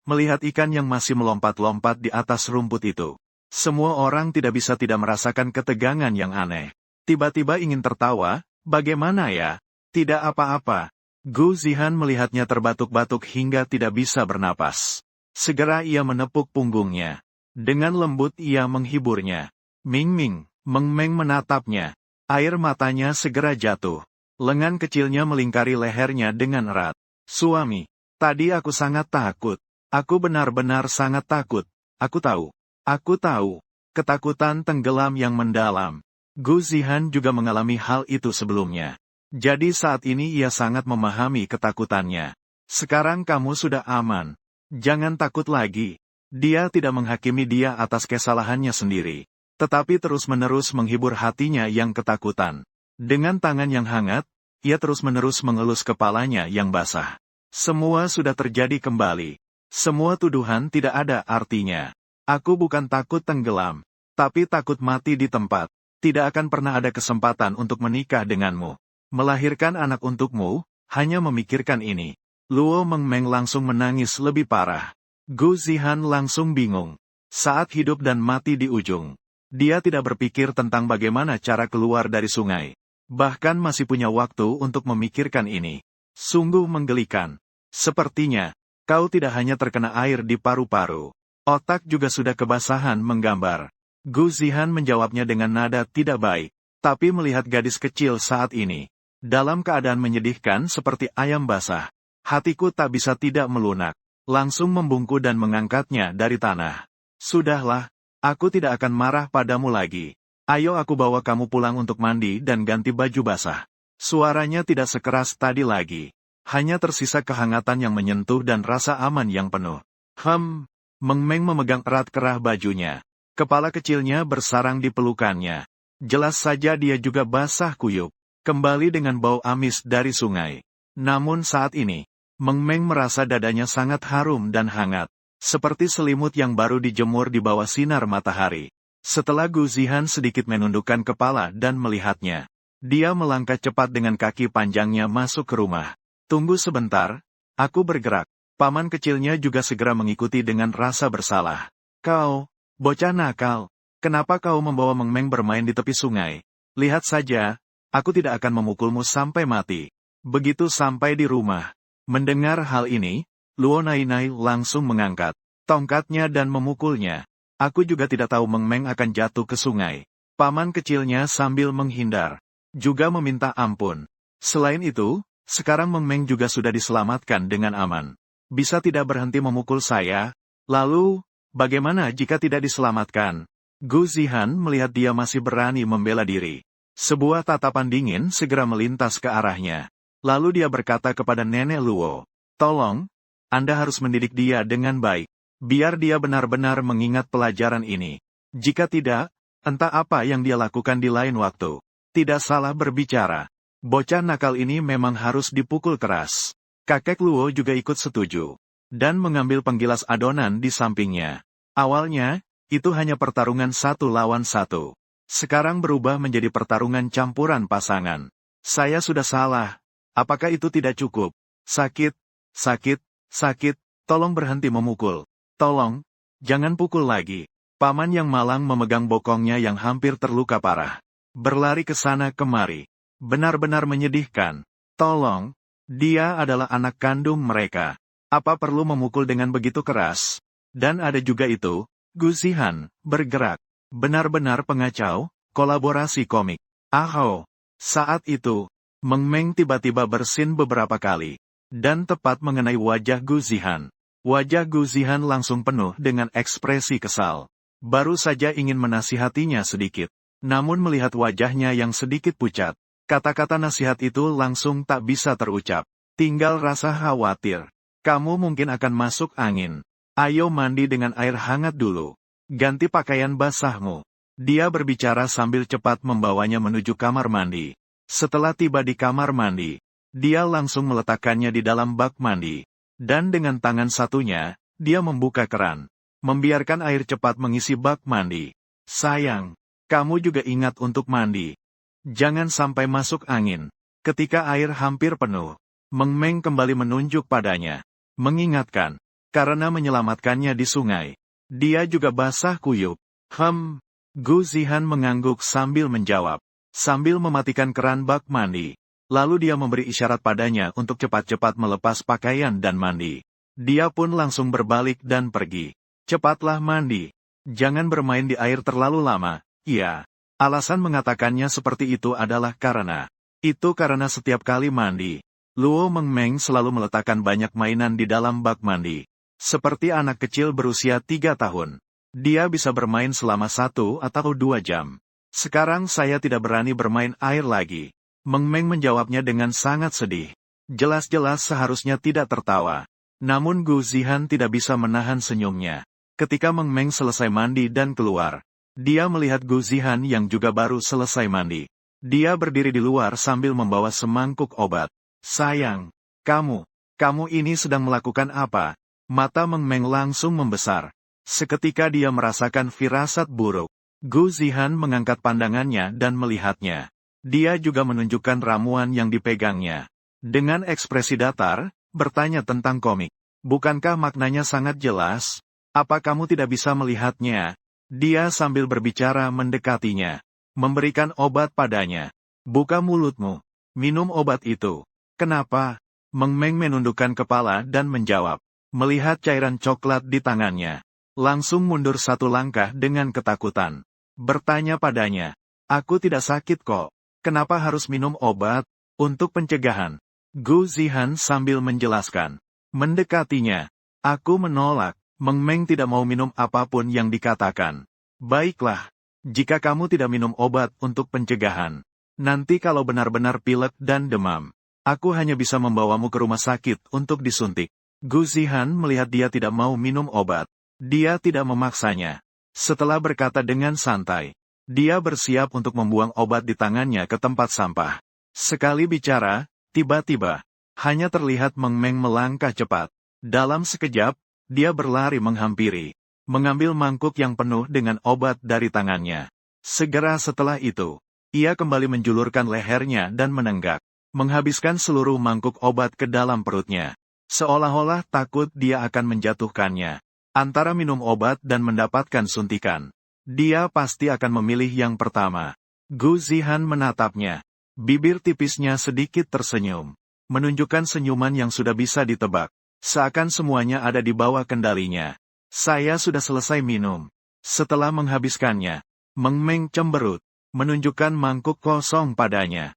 Melihat ikan yang masih melompat-lompat di atas rumput itu. Semua orang tidak bisa tidak merasakan ketegangan yang aneh. Tiba-tiba ingin tertawa, bagaimana ya? Tidak apa-apa. Gu Zihan melihatnya terbatuk-batuk hingga tidak bisa bernapas. Segera ia menepuk punggungnya. Dengan lembut ia menghiburnya. Ming, Mengmeng menatapnya. Air matanya segera jatuh. Lengan kecilnya melingkari lehernya dengan erat. Suami, tadi aku sangat takut. Aku benar-benar sangat takut. Aku tahu. Ketakutan tenggelam yang mendalam. Gu Zihan juga mengalami hal itu sebelumnya. Jadi saat ini ia sangat memahami ketakutannya. Sekarang kamu sudah aman. Jangan takut lagi. Dia tidak menghakimi dia atas kesalahannya sendiri. Tetapi terus-menerus menghibur hatinya yang ketakutan. Dengan tangan yang hangat, ia terus-menerus mengelus kepalanya yang basah. Semua sudah terjadi kembali. Semua tuduhan tidak ada artinya. Aku bukan takut tenggelam, tapi takut mati di tempat. Tidak akan pernah ada kesempatan untuk menikah denganmu. Melahirkan anak untukmu, hanya memikirkan ini. Luo Mengmeng langsung menangis lebih parah. Gu Zihan langsung bingung. Saat hidup dan mati di ujung. Dia tidak berpikir tentang bagaimana cara keluar dari sungai. Bahkan masih punya waktu untuk memikirkan ini. Sungguh menggelikan. Sepertinya, kau tidak hanya terkena air di paru-paru. Otak juga sudah kebasahan menggambar. Gu Zihan menjawabnya dengan nada tidak baik. Tapi melihat gadis kecil saat ini. Dalam keadaan menyedihkan seperti ayam basah. Hatiku tak bisa tidak melunak. Langsung membungkuk dan mengangkatnya dari tanah. Sudahlah, aku tidak akan marah padamu lagi. Ayo aku bawa kamu pulang untuk mandi dan ganti baju basah. Suaranya tidak sekeras tadi lagi. Hanya tersisa kehangatan yang menyentuh dan rasa aman yang penuh. Mengmeng memegang erat kerah bajunya. Kepala kecilnya bersarang di pelukannya. Jelas saja dia juga basah kuyup. Kembali dengan bau amis dari sungai. Namun saat ini, Mengmeng merasa dadanya sangat harum dan hangat. Seperti selimut yang baru dijemur di bawah sinar matahari. Setelah Gu Zihan sedikit menundukkan kepala dan melihatnya. Dia melangkah cepat dengan kaki panjangnya masuk ke rumah. Tunggu sebentar, aku bergerak. Paman kecilnya juga segera mengikuti dengan rasa bersalah. Kau, bocah nakal, kenapa kau membawa Mengmeng bermain di tepi sungai? Lihat saja. Aku tidak akan memukulmu sampai mati. Begitu sampai di rumah. Mendengar hal ini, Luo Nainai langsung mengangkat tongkatnya dan memukulnya. Aku juga tidak tahu Mengmeng akan jatuh ke sungai. Paman kecilnya sambil menghindar. Juga meminta ampun. Selain itu, sekarang Mengmeng juga sudah diselamatkan dengan aman. Bisa tidak berhenti memukul saya? Lalu, bagaimana jika tidak diselamatkan? Gu Zihan melihat dia masih berani membela diri. Sebuah tatapan dingin segera melintas ke arahnya. Lalu dia berkata kepada Nenek Luo, "Tolong, Anda harus mendidik dia dengan baik. Biar dia benar-benar mengingat pelajaran ini. Jika tidak, entah apa yang dia lakukan di lain waktu. Tidak salah berbicara. Bocah nakal ini memang harus dipukul keras." Kakek Luo juga ikut setuju. Dan mengambil penggilas adonan di sampingnya. Awalnya, itu hanya pertarungan 1 lawan 1. Sekarang berubah menjadi pertarungan campuran pasangan. Saya sudah salah. Apakah itu tidak cukup? Sakit, tolong berhenti memukul. Tolong, jangan pukul lagi. Paman yang malang memegang bokongnya yang hampir terluka parah. Berlari ke sana kemari. Benar-benar menyedihkan. Tolong, Dia adalah anak kandung mereka. Apa perlu memukul dengan begitu keras? Dan ada juga itu, Gu Zihan, bergerak. Benar-benar pengacau, kolaborasi komik. Aho! Saat itu, Meng Meng tiba-tiba bersin beberapa kali. Dan tepat mengenai wajah Gu Zihan. Wajah Gu Zihan langsung penuh dengan ekspresi kesal. Baru saja ingin menasihatinya sedikit. Namun melihat wajahnya yang sedikit pucat, kata-kata nasihat itu langsung tak bisa terucap. Tinggal rasa khawatir. Kamu mungkin akan masuk angin. Ayo mandi dengan air hangat dulu. Ganti pakaian basahmu. Dia berbicara sambil cepat membawanya menuju kamar mandi. Setelah tiba di kamar mandi, dia langsung meletakkannya di dalam bak mandi. Dan dengan tangan satunya, dia membuka keran. Membiarkan air cepat mengisi bak mandi. Sayang, kamu juga ingat untuk mandi. Jangan sampai masuk angin. Ketika air hampir penuh, Meng Meng kembali menunjuk padanya. Mengingatkan, karena menyelamatkannya di sungai. Dia juga basah kuyup. Gu Zihan mengangguk sambil menjawab. Sambil mematikan keran bak mandi. Lalu dia memberi isyarat padanya untuk cepat-cepat melepas pakaian dan mandi. Dia pun langsung berbalik dan pergi. Cepatlah mandi. Jangan bermain di air terlalu lama. Iya. Alasan mengatakannya seperti itu adalah karena setiap kali mandi, Luo Meng Meng selalu meletakkan banyak mainan di dalam bak mandi. Seperti anak kecil berusia 3 tahun. Dia bisa bermain selama 1 atau 2 jam. Sekarang saya tidak berani bermain air lagi. Meng Meng menjawabnya dengan sangat sedih. Jelas-jelas seharusnya tidak tertawa. Namun Gu Zihan tidak bisa menahan senyumnya. Ketika Meng Meng selesai mandi dan keluar, dia melihat Gu Zihan yang juga baru selesai mandi. Dia berdiri di luar sambil membawa semangkuk obat. Sayang, kamu ini sedang melakukan apa? Mata Meng Meng langsung membesar. Seketika dia merasakan firasat buruk. Gu Zihan mengangkat pandangannya dan melihatnya. Dia juga menunjukkan ramuan yang dipegangnya. Dengan ekspresi datar, bertanya tentang komik. Bukankah maknanya sangat jelas? Apa kamu tidak bisa melihatnya? Dia sambil berbicara mendekatinya. Memberikan obat padanya. Buka mulutmu. Minum obat itu. Kenapa? Meng Meng menundukkan kepala dan menjawab. Melihat cairan coklat di tangannya. Langsung mundur 1 langkah dengan ketakutan. Bertanya padanya. Aku tidak sakit kok. Kenapa harus minum obat? Untuk pencegahan. Gu Zihan sambil menjelaskan. Mendekatinya. Aku menolak. Meng Meng tidak mau minum apapun yang dikatakan. Baiklah. Jika kamu tidak minum obat untuk pencegahan. Nanti kalau benar-benar pilek dan demam. Aku hanya bisa membawamu ke rumah sakit untuk disuntik. Gu Zihan melihat dia tidak mau minum obat. Dia tidak memaksanya. Setelah berkata dengan santai, dia bersiap untuk membuang obat di tangannya ke tempat sampah. Sekali bicara, tiba-tiba, hanya terlihat Meng Meng melangkah cepat. Dalam sekejap, dia berlari menghampiri, mengambil mangkuk yang penuh dengan obat dari tangannya. Segera setelah itu, ia kembali menjulurkan lehernya dan menenggak, menghabiskan seluruh mangkuk obat ke dalam perutnya. Seolah-olah takut dia akan menjatuhkannya. Antara minum obat dan mendapatkan suntikan, dia pasti akan memilih yang pertama. Gu Zihan menatapnya. Bibir tipisnya sedikit tersenyum, menunjukkan senyuman yang sudah bisa ditebak. Seakan semuanya ada di bawah kendalinya. Saya sudah selesai minum. Setelah menghabiskannya, Meng Meng cemberut, menunjukkan mangkuk kosong padanya.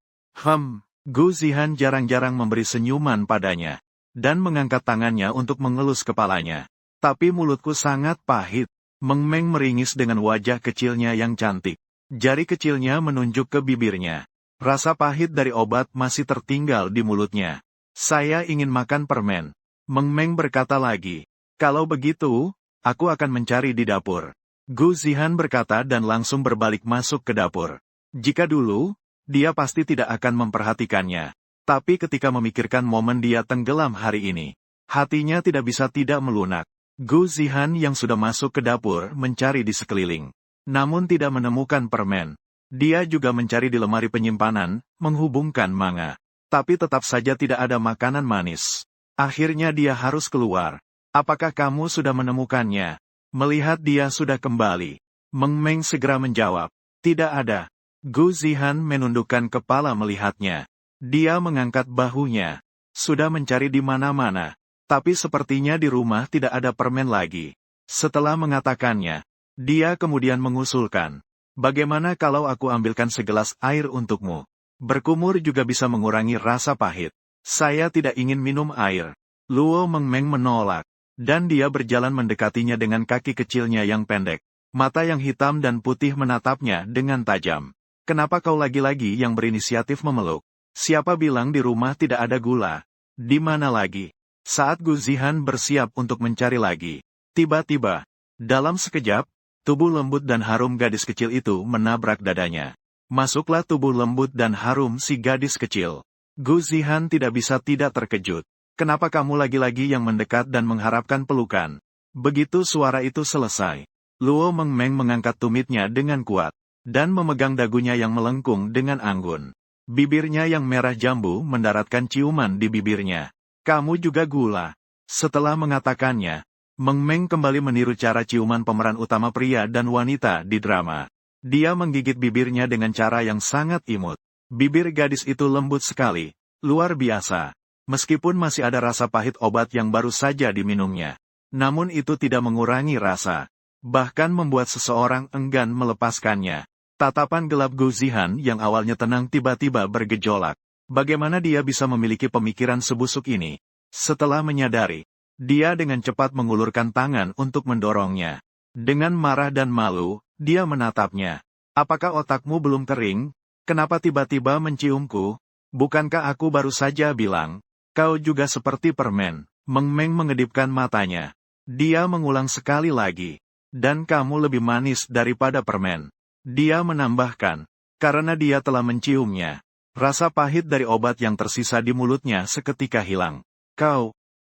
Gu Zihan jarang-jarang memberi senyuman padanya, dan mengangkat tangannya untuk mengelus kepalanya. Tapi mulutku sangat pahit. Meng Meng meringis dengan wajah kecilnya yang cantik. Jari kecilnya menunjuk ke bibirnya. Rasa pahit dari obat masih tertinggal di mulutnya. Saya ingin makan permen. Meng Meng berkata lagi. Kalau begitu, aku akan mencari di dapur. Gu Zihan berkata dan langsung berbalik masuk ke dapur. Jika dulu, dia pasti tidak akan memperhatikannya. Tapi ketika memikirkan momen dia tenggelam hari ini, hatinya tidak bisa tidak melunak. Gu Zihan yang sudah masuk ke dapur mencari di sekeliling. Namun tidak menemukan permen. Dia juga mencari di lemari penyimpanan, menghubungkan manga. Tapi tetap saja tidak ada makanan manis. Akhirnya dia harus keluar. Apakah kamu sudah menemukannya? Melihat dia sudah kembali, Meng Meng segera menjawab. Tidak ada. Gu Zihan menundukkan kepala melihatnya. Dia mengangkat bahunya. sudah mencari di mana-mana. Tapi sepertinya di rumah tidak ada permen lagi. Setelah mengatakannya, dia kemudian mengusulkan, bagaimana kalau aku ambilkan segelas air untukmu? Berkumur juga bisa mengurangi rasa pahit. Saya tidak ingin minum air. Luo Mengmeng menolak, dan dia berjalan mendekatinya dengan kaki kecilnya yang pendek. Mata yang hitam dan putih menatapnya dengan tajam. Kenapa kau lagi-lagi yang berinisiatif memeluk? Siapa bilang di rumah tidak ada gula? Di mana lagi? Saat Gu Zihan bersiap untuk mencari lagi, tiba-tiba, dalam sekejap, tubuh lembut dan harum gadis kecil itu menabrak dadanya. Masuklah tubuh lembut dan harum si gadis kecil. Gu Zihan tidak bisa tidak terkejut. Kenapa kamu lagi-lagi yang mendekat dan mengharapkan pelukan? Begitu suara itu selesai, Luo Mengmeng mengangkat tumitnya dengan kuat, dan memegang dagunya yang melengkung dengan anggun. Bibirnya yang merah jambu mendaratkan ciuman di bibirnya. Kamu juga gula. Setelah mengatakannya, Mengmeng kembali meniru cara ciuman pemeran utama pria dan wanita di drama. Dia menggigit bibirnya dengan cara yang sangat imut. Bibir gadis itu lembut sekali, luar biasa. Meskipun masih ada rasa pahit obat yang baru saja diminumnya. Namun itu tidak mengurangi rasa. Bahkan membuat seseorang enggan melepaskannya. Tatapan gelap Gu Zihan yang awalnya tenang tiba-tiba bergejolak. Bagaimana dia bisa memiliki pemikiran sebusuk ini? Setelah menyadari, dia dengan cepat mengulurkan tangan untuk mendorongnya. Dengan marah dan malu, dia menatapnya. Apakah otakmu belum kering? Kenapa tiba-tiba menciumku? Bukankah aku baru saja bilang, kau juga seperti permen? Mengmeng mengedipkan matanya. Dia mengulang sekali lagi. Dan kamu lebih manis daripada permen. Dia menambahkan, karena dia telah menciumnya. Rasa pahit dari obat yang tersisa di mulutnya seketika hilang.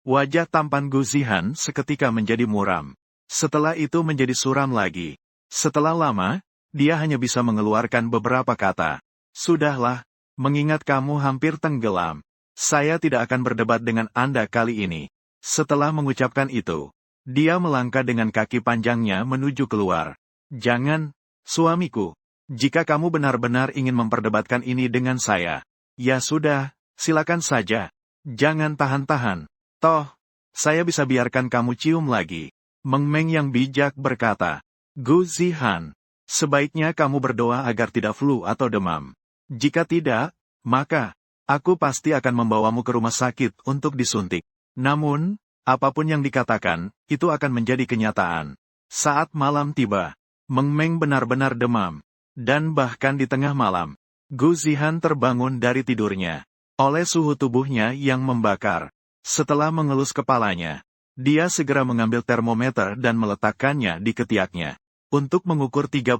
Wajah tampan Gu Zihan seketika menjadi muram. Setelah itu menjadi suram lagi. Setelah lama, dia hanya bisa mengeluarkan beberapa kata. Sudahlah, mengingat kamu hampir tenggelam. Saya tidak akan berdebat dengan Anda kali ini. Setelah mengucapkan itu, dia melangkah dengan kaki panjangnya menuju keluar. Jangan, suamiku. Jika kamu benar-benar ingin memperdebatkan ini dengan saya, ya sudah, silakan saja. Jangan tahan-tahan. Toh, saya bisa biarkan kamu cium lagi. Mengmeng yang bijak berkata, Gu Zihan, sebaiknya kamu berdoa agar tidak flu atau demam. Jika tidak, maka, aku pasti akan membawamu ke rumah sakit untuk disuntik. Namun, apapun yang dikatakan, itu akan menjadi kenyataan. Saat malam tiba, Mengmeng benar-benar demam. Dan bahkan di tengah malam, Gu Zihan terbangun dari tidurnya, oleh suhu tubuhnya yang membakar. Setelah mengelus kepalanya, dia segera mengambil termometer dan meletakkannya di ketiaknya. Untuk mengukur 38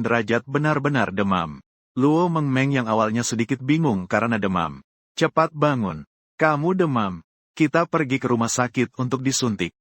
derajat benar-benar demam. Luo Mengmeng yang awalnya sedikit bingung karena demam. Cepat bangun. Kamu demam. Kita pergi ke rumah sakit untuk disuntik.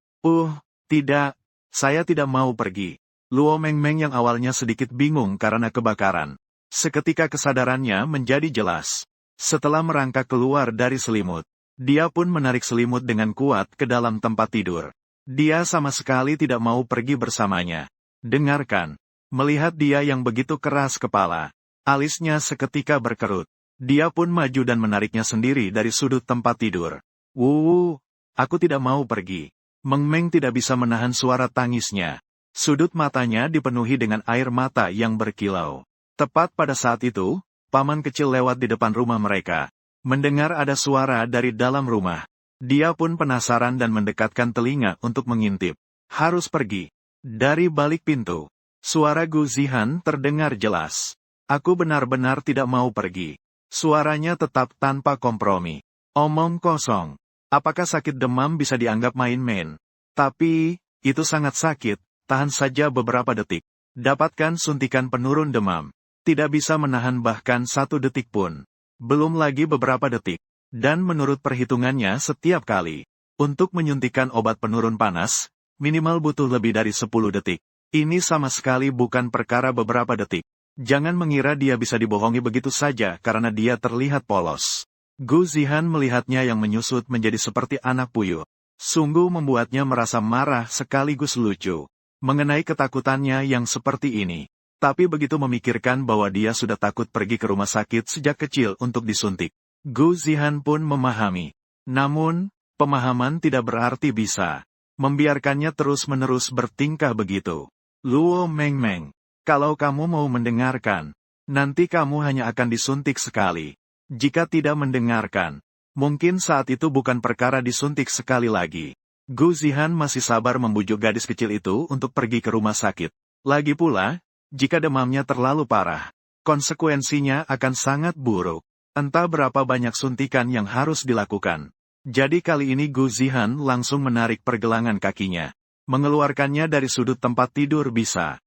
Tidak. Saya tidak mau pergi. Luo Mengmeng yang awalnya sedikit bingung karena kebakaran. Seketika kesadarannya menjadi jelas. Setelah merangkak keluar dari selimut, dia pun menarik selimut dengan kuat ke dalam tempat tidur. Dia sama sekali tidak mau pergi bersamanya. Dengarkan. Melihat dia yang begitu keras kepala, alisnya seketika berkerut. Dia pun maju dan menariknya sendiri dari sudut tempat tidur. Aku tidak mau pergi. Mengmeng tidak bisa menahan suara tangisnya. Sudut matanya dipenuhi dengan air mata yang berkilau. Tepat pada saat itu, paman kecil lewat di depan rumah mereka. Mendengar ada suara dari dalam rumah. Dia pun penasaran dan mendekatkan telinga untuk mengintip. Harus pergi. Dari balik pintu, suara Gu Zihan terdengar jelas. Aku benar-benar tidak mau pergi. Suaranya tetap tanpa kompromi. Omong kosong. Apakah sakit demam bisa dianggap main-main? Tapi, itu sangat sakit. Tahan saja beberapa detik. Dapatkan suntikan penurun demam. Tidak bisa menahan bahkan 1 detik pun. Belum lagi beberapa detik. Dan menurut perhitungannya setiap kali. Untuk menyuntikkan obat penurun panas, minimal butuh lebih dari 10 detik. Ini sama sekali bukan perkara beberapa detik. Jangan mengira dia bisa dibohongi begitu saja karena dia terlihat polos. Gu Zihan melihatnya yang menyusut menjadi seperti anak puyuh. Sungguh membuatnya merasa marah sekaligus lucu. Mengenai ketakutannya yang seperti ini. Tapi begitu memikirkan bahwa dia sudah takut pergi ke rumah sakit sejak kecil untuk disuntik. Gu Zihan pun memahami. Namun, pemahaman tidak berarti bisa membiarkannya terus-menerus bertingkah begitu. Luo Mengmeng, kalau kamu mau mendengarkan, nanti kamu hanya akan disuntik sekali. Jika tidak mendengarkan, mungkin saat itu bukan perkara disuntik sekali lagi. Gu Zihan masih sabar membujuk gadis kecil itu untuk pergi ke rumah sakit. Lagi pula, jika demamnya terlalu parah, konsekuensinya akan sangat buruk. Entah berapa banyak suntikan yang harus dilakukan. Jadi kali ini Gu Zihan langsung menarik pergelangan kakinya. Mengeluarkannya dari sudut tempat tidur bisa.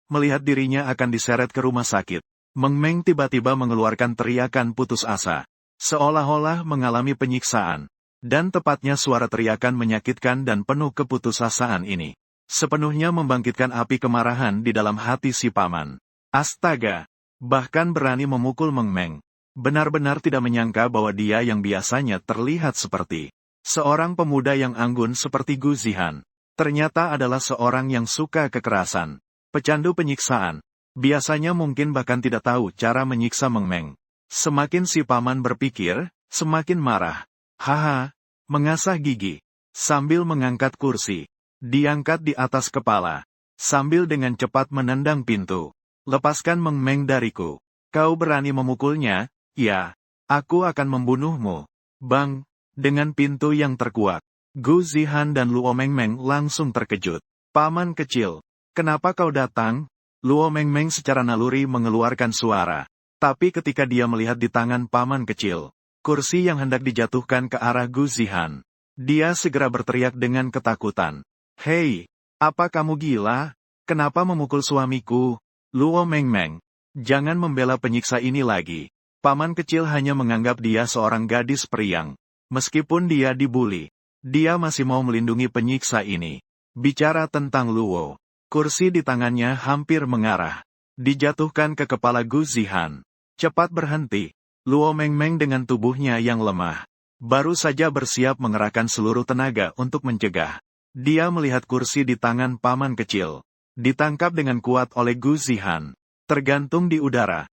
Melihat dirinya akan diseret ke rumah sakit. Meng Meng tiba-tiba mengeluarkan teriakan putus asa. Seolah-olah mengalami penyiksaan. Dan tepatnya suara teriakan menyakitkan dan penuh keputusasaan ini sepenuhnya membangkitkan api kemarahan di dalam hati si paman. Astaga! Bahkan berani memukul Meng Meng. Benar-benar tidak menyangka bahwa dia yang biasanya terlihat seperti seorang pemuda yang anggun seperti Gu Zihan, ternyata adalah seorang yang suka kekerasan, pecandu penyiksaan. Biasanya mungkin bahkan tidak tahu cara menyiksa Meng Meng. Semakin si paman berpikir, semakin marah. Haha, mengasah gigi, sambil mengangkat kursi, diangkat di atas kepala, sambil dengan cepat menendang pintu. Lepaskan Meng Meng dariku. Kau berani memukulnya? Ya, aku akan membunuhmu. Bang, dengan pintu yang terkuak, Gu Zihan dan Luo Mengmeng langsung terkejut. Paman kecil, kenapa kau datang? Luo Mengmeng secara naluri mengeluarkan suara. Tapi ketika dia melihat di tangan paman kecil, kursi yang hendak dijatuhkan ke arah Gu Zihan, dia segera berteriak dengan ketakutan. Hei, apa kamu gila? Kenapa memukul suamiku? Luo Mengmeng, jangan membela penyiksa ini lagi. Paman kecil hanya menganggap dia seorang gadis periang. Meskipun dia dibuli, dia masih mau melindungi penyiksa ini. Bicara tentang Luo, kursi di tangannya hampir mengarah. Dijatuhkan ke kepala Gu Zihan. Cepat berhenti. Luo Mengmeng dengan tubuhnya yang lemah, baru saja bersiap mengerahkan seluruh tenaga untuk mencegah. Dia melihat kursi di tangan paman kecil, ditangkap dengan kuat oleh Gu Zihan, tergantung di udara.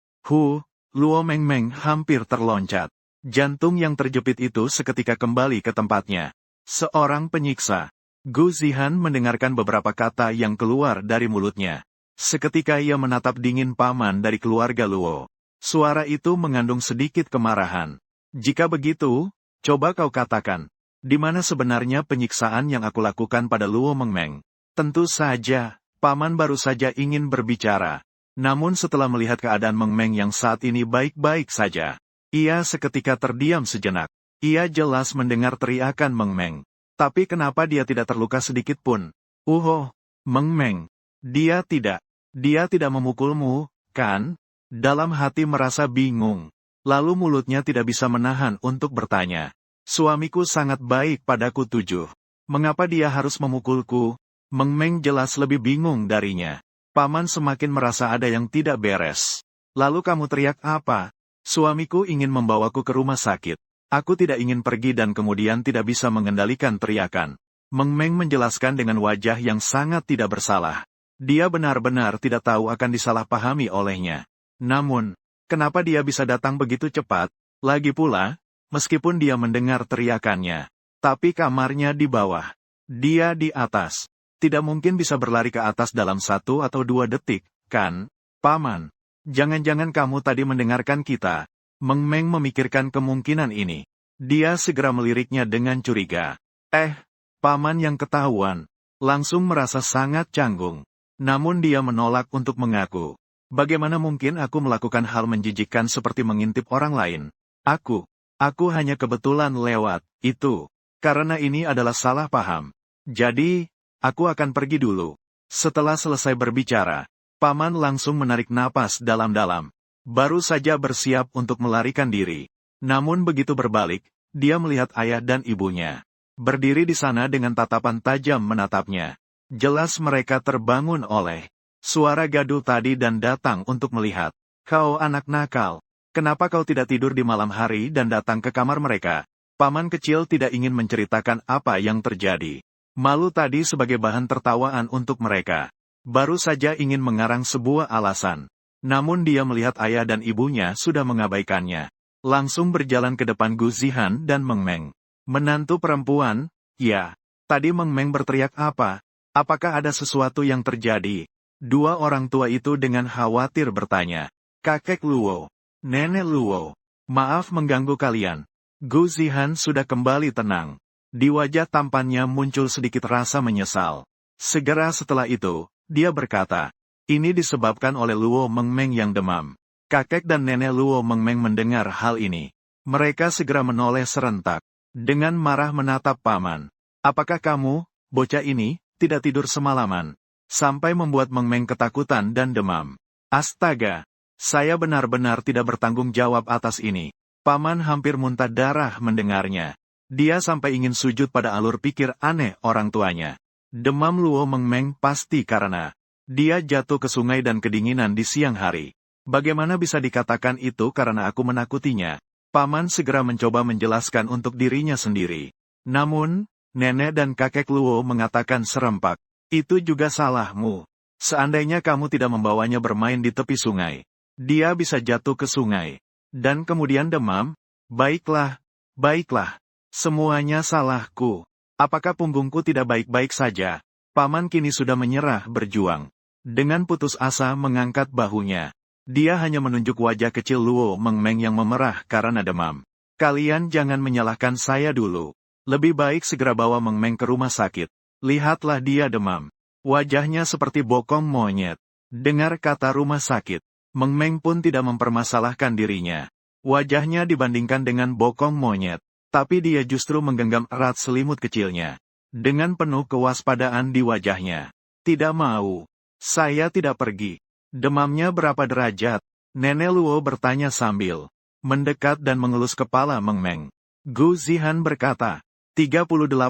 Luo Mengmeng hampir terloncat. Jantung yang terjepit itu seketika kembali ke tempatnya. Seorang penyiksa. Gu Zihan mendengarkan beberapa kata yang keluar dari mulutnya. Seketika ia menatap dingin paman dari keluarga Luo. Suara itu mengandung sedikit kemarahan. Jika begitu, coba kau katakan, di mana sebenarnya penyiksaan yang aku lakukan pada Luo Mengmeng? Tentu saja, paman baru saja ingin berbicara. Namun setelah melihat keadaan Meng Meng yang saat ini baik-baik saja, ia seketika terdiam sejenak. Ia jelas mendengar teriakan Meng Meng. Tapi kenapa dia tidak terluka sedikit pun? Meng Meng. Dia tidak memukulmu, kan? Dalam hati merasa bingung. Lalu mulutnya tidak bisa menahan untuk bertanya. Suamiku sangat baik padaku 7. Mengapa dia harus memukulku? Meng Meng jelas lebih bingung darinya. Paman semakin merasa ada yang tidak beres. Lalu kamu teriak apa? Suamiku ingin membawaku ke rumah sakit. Aku tidak ingin pergi dan kemudian tidak bisa mengendalikan teriakan. Meng Meng menjelaskan dengan wajah yang sangat tidak bersalah. Dia benar-benar tidak tahu akan disalahpahami olehnya. Namun, kenapa dia bisa datang begitu cepat? Lagi pula, meskipun dia mendengar teriakannya, tapi kamarnya di bawah. Dia di atas. Tidak mungkin bisa berlari ke atas dalam 1 atau 2 detik, kan? Paman, jangan-jangan kamu tadi mendengarkan kita. Meng Meng memikirkan kemungkinan ini. Dia segera meliriknya dengan curiga. Paman yang ketahuan. Langsung merasa sangat canggung. Namun dia menolak untuk mengaku. Bagaimana mungkin aku melakukan hal menjijikkan seperti mengintip orang lain? Aku hanya kebetulan lewat, itu. Karena ini adalah salah paham. Jadi, aku akan pergi dulu. Setelah selesai berbicara, paman langsung menarik napas dalam-dalam. Baru saja bersiap untuk melarikan diri. Namun begitu berbalik, dia melihat ayah dan ibunya. Berdiri di sana dengan tatapan tajam menatapnya. Jelas mereka terbangun oleh suara gaduh tadi dan datang untuk melihat. Kau anak nakal. Kenapa kau tidak tidur di malam hari dan datang ke kamar mereka? Paman kecil tidak ingin menceritakan apa yang terjadi. Malu tadi sebagai bahan tertawaan untuk mereka. Baru saja ingin mengarang sebuah alasan. Namun dia melihat ayah dan ibunya sudah mengabaikannya. Langsung berjalan ke depan Gu Zihan dan Meng Meng. Menantu perempuan? Ya. Tadi Meng Meng berteriak apa? Apakah ada sesuatu yang terjadi? Dua orang tua itu dengan khawatir bertanya. Kakek Luo. Nenek Luo. Maaf mengganggu kalian. Gu Zihan sudah kembali tenang. Di wajah tampannya muncul sedikit rasa menyesal. Segera setelah itu, dia berkata, ini disebabkan oleh Luo Meng Meng yang demam. Kakek dan nenek Luo Meng Meng mendengar hal ini. Mereka segera menoleh serentak. Dengan marah menatap paman. Apakah kamu, bocah ini, tidak tidur semalaman? Sampai membuat Meng Meng ketakutan dan demam. Astaga! Saya benar-benar tidak bertanggung jawab atas ini. Paman hampir muntah darah mendengarnya. Dia sampai ingin sujud pada alur pikir aneh orang tuanya. Demam Luo Meng Meng pasti karena dia jatuh ke sungai dan kedinginan di siang hari. Bagaimana bisa dikatakan itu karena aku menakutinya? Paman segera mencoba menjelaskan untuk dirinya sendiri. Namun, nenek dan kakek Luo mengatakan serempak. Itu juga salahmu. Seandainya kamu tidak membawanya bermain di tepi sungai, dia bisa jatuh ke sungai. Dan kemudian demam? Baiklah, baiklah. Semuanya salahku. Apakah punggungku tidak baik-baik saja? Paman kini sudah menyerah berjuang. Dengan putus asa mengangkat bahunya. Dia hanya menunjuk wajah kecil Luo Meng Meng yang memerah karena demam. Kalian jangan menyalahkan saya dulu. Lebih baik segera bawa Meng Meng ke rumah sakit. Lihatlah dia demam. Wajahnya seperti bokong monyet. Dengar kata rumah sakit. Meng Meng pun tidak mempermasalahkan dirinya. Wajahnya dibandingkan dengan bokong monyet. Tapi dia justru menggenggam erat selimut kecilnya. Dengan penuh kewaspadaan di wajahnya. Tidak mau. Saya tidak pergi. Demamnya berapa derajat? Nenek Luo bertanya sambil mendekat dan mengelus kepala Meng Meng. Gu Zihan berkata, 38,2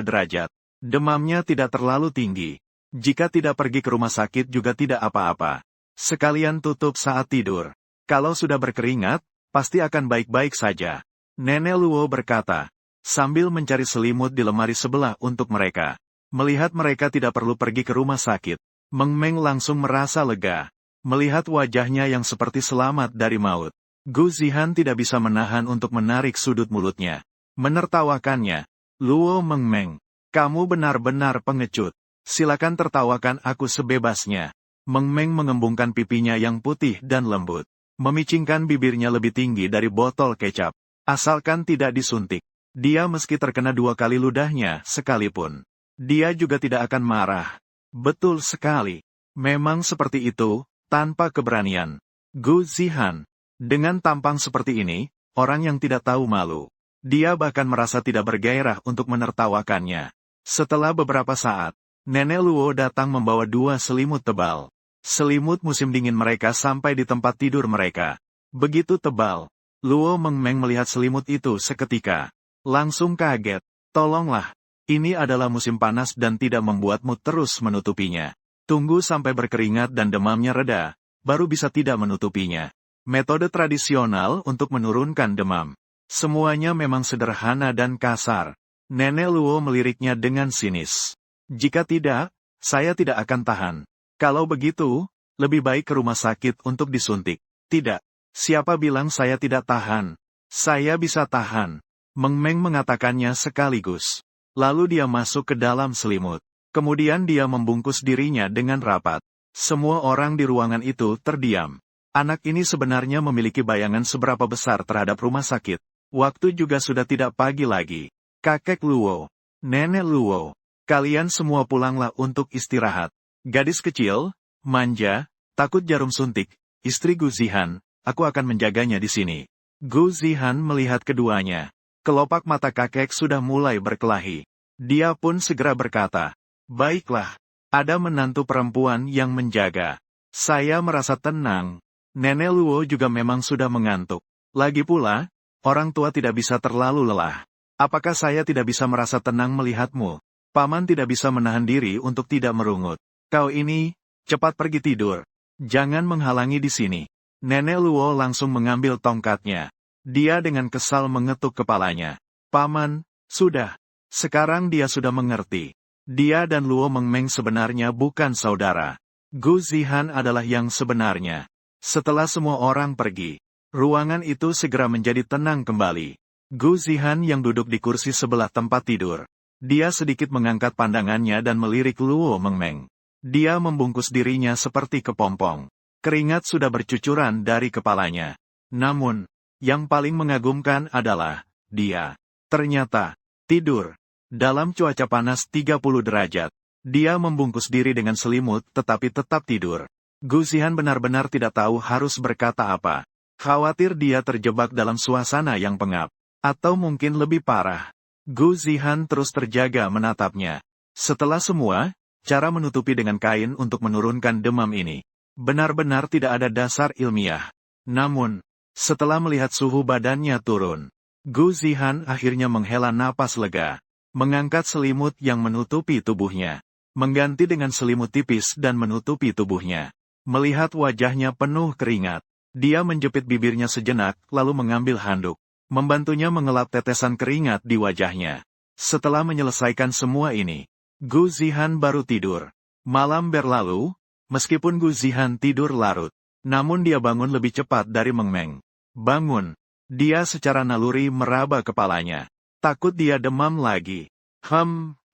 derajat. Demamnya tidak terlalu tinggi. Jika tidak pergi ke rumah sakit juga tidak apa-apa. Sekalian tutup saat tidur. Kalau sudah berkeringat, pasti akan baik-baik saja. Nenek Luo berkata, sambil mencari selimut di lemari sebelah untuk mereka. Melihat mereka tidak perlu pergi ke rumah sakit, Meng Meng langsung merasa lega. Melihat wajahnya yang seperti selamat dari maut, Gu Zihan tidak bisa menahan untuk menarik sudut mulutnya. Menertawakannya. Luo Meng Meng, kamu benar-benar pengecut. Silakan tertawakan aku sebebasnya. Meng Meng mengembungkan pipinya yang putih dan lembut. Memicingkan bibirnya lebih tinggi dari botol kecap. Asalkan tidak disuntik. Dia meski terkena 2 kali ludahnya sekalipun. Dia juga tidak akan marah. Betul sekali. Memang seperti itu, tanpa keberanian. Gu Zihan. Dengan tampang seperti ini, orang yang tidak tahu malu. Dia bahkan merasa tidak bergairah untuk menertawakannya. Setelah beberapa saat, Nenek Luo datang membawa 2 selimut tebal. Selimut musim dingin mereka sampai di tempat tidur mereka. Begitu tebal. Luo Meng Meng melihat selimut itu seketika. Langsung kaget. Tolonglah. Ini adalah musim panas dan tidak membuatmu terus menutupinya. Tunggu sampai berkeringat dan demamnya reda, baru bisa tidak menutupinya. Metode tradisional untuk menurunkan demam. Semuanya memang sederhana dan kasar. Nenek Luo meliriknya dengan sinis. Jika tidak, saya tidak akan tahan. Kalau begitu, lebih baik ke rumah sakit untuk disuntik. Tidak. Siapa bilang saya tidak tahan? Saya bisa tahan. Meng Meng mengatakannya sekaligus. Lalu dia masuk ke dalam selimut. Kemudian dia membungkus dirinya dengan rapat. Semua orang di ruangan itu terdiam. Anak ini sebenarnya memiliki bayangan seberapa besar terhadap rumah sakit. Waktu juga sudah tidak pagi lagi. Kakek Luo, Nenek Luo, kalian semua pulanglah untuk istirahat. Gadis kecil, manja, takut jarum suntik, istri Gu Zihan, aku akan menjaganya di sini. Gu Zihan melihat keduanya. Kelopak mata kakek sudah mulai berkelahi. Dia pun segera berkata, baiklah, ada menantu perempuan yang menjaga. Saya merasa tenang. Nenek Luo juga memang sudah mengantuk. Lagi pula, orang tua tidak bisa terlalu lelah. Apakah saya tidak bisa merasa tenang melihatmu? Paman tidak bisa menahan diri untuk tidak merungut. Kau ini, cepat pergi tidur. Jangan menghalangi di sini. Nenek Luo langsung mengambil tongkatnya. Dia dengan kesal mengetuk kepalanya. Paman, sudah. Sekarang dia sudah mengerti. Dia dan Luo Meng Meng sebenarnya bukan saudara. Gu Zihan adalah yang sebenarnya. Setelah semua orang pergi, ruangan itu segera menjadi tenang kembali. Gu Zihan yang duduk di kursi sebelah tempat tidur. Dia sedikit mengangkat pandangannya dan melirik Luo Mengmeng. Dia membungkus dirinya seperti kepompong. Keringat sudah bercucuran dari kepalanya. Namun, yang paling mengagumkan adalah, dia ternyata tidur. Dalam cuaca panas 30 derajat, dia membungkus diri dengan selimut tetapi tetap tidur. Gu Zihan benar-benar tidak tahu harus berkata apa. Khawatir dia terjebak dalam suasana yang pengap. Atau mungkin lebih parah. Gu Zihan terus terjaga menatapnya. Setelah semua, cara menutupi dengan kain untuk menurunkan demam ini benar-benar tidak ada dasar ilmiah. Namun, setelah melihat suhu badannya turun, Gu Zihan akhirnya menghela napas lega. Mengangkat selimut yang menutupi tubuhnya. Mengganti dengan selimut tipis dan menutupi tubuhnya. Melihat wajahnya penuh keringat, dia menjepit bibirnya sejenak lalu mengambil handuk. Membantunya mengelap tetesan keringat di wajahnya. Setelah menyelesaikan semua ini, Gu Zihan baru tidur. Malam berlalu, meskipun Gu Zihan tidur larut, namun dia bangun lebih cepat dari Mengmeng. Bangun. Dia secara naluri meraba kepalanya. Takut dia demam lagi.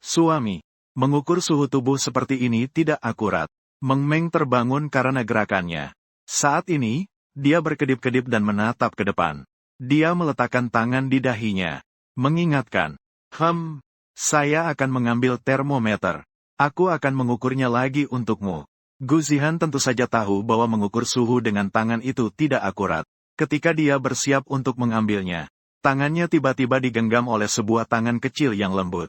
Suami. Mengukur suhu tubuh seperti ini tidak akurat. Mengmeng terbangun karena gerakannya. Saat ini, dia berkedip-kedip dan menatap ke depan. Dia meletakkan tangan di dahinya. Mengingatkan. Saya akan mengambil termometer. Aku akan mengukurnya lagi untukmu. Gu Zihan tentu saja tahu bahwa mengukur suhu dengan tangan itu tidak akurat. Ketika dia bersiap untuk mengambilnya, tangannya tiba-tiba digenggam oleh sebuah tangan kecil yang lembut.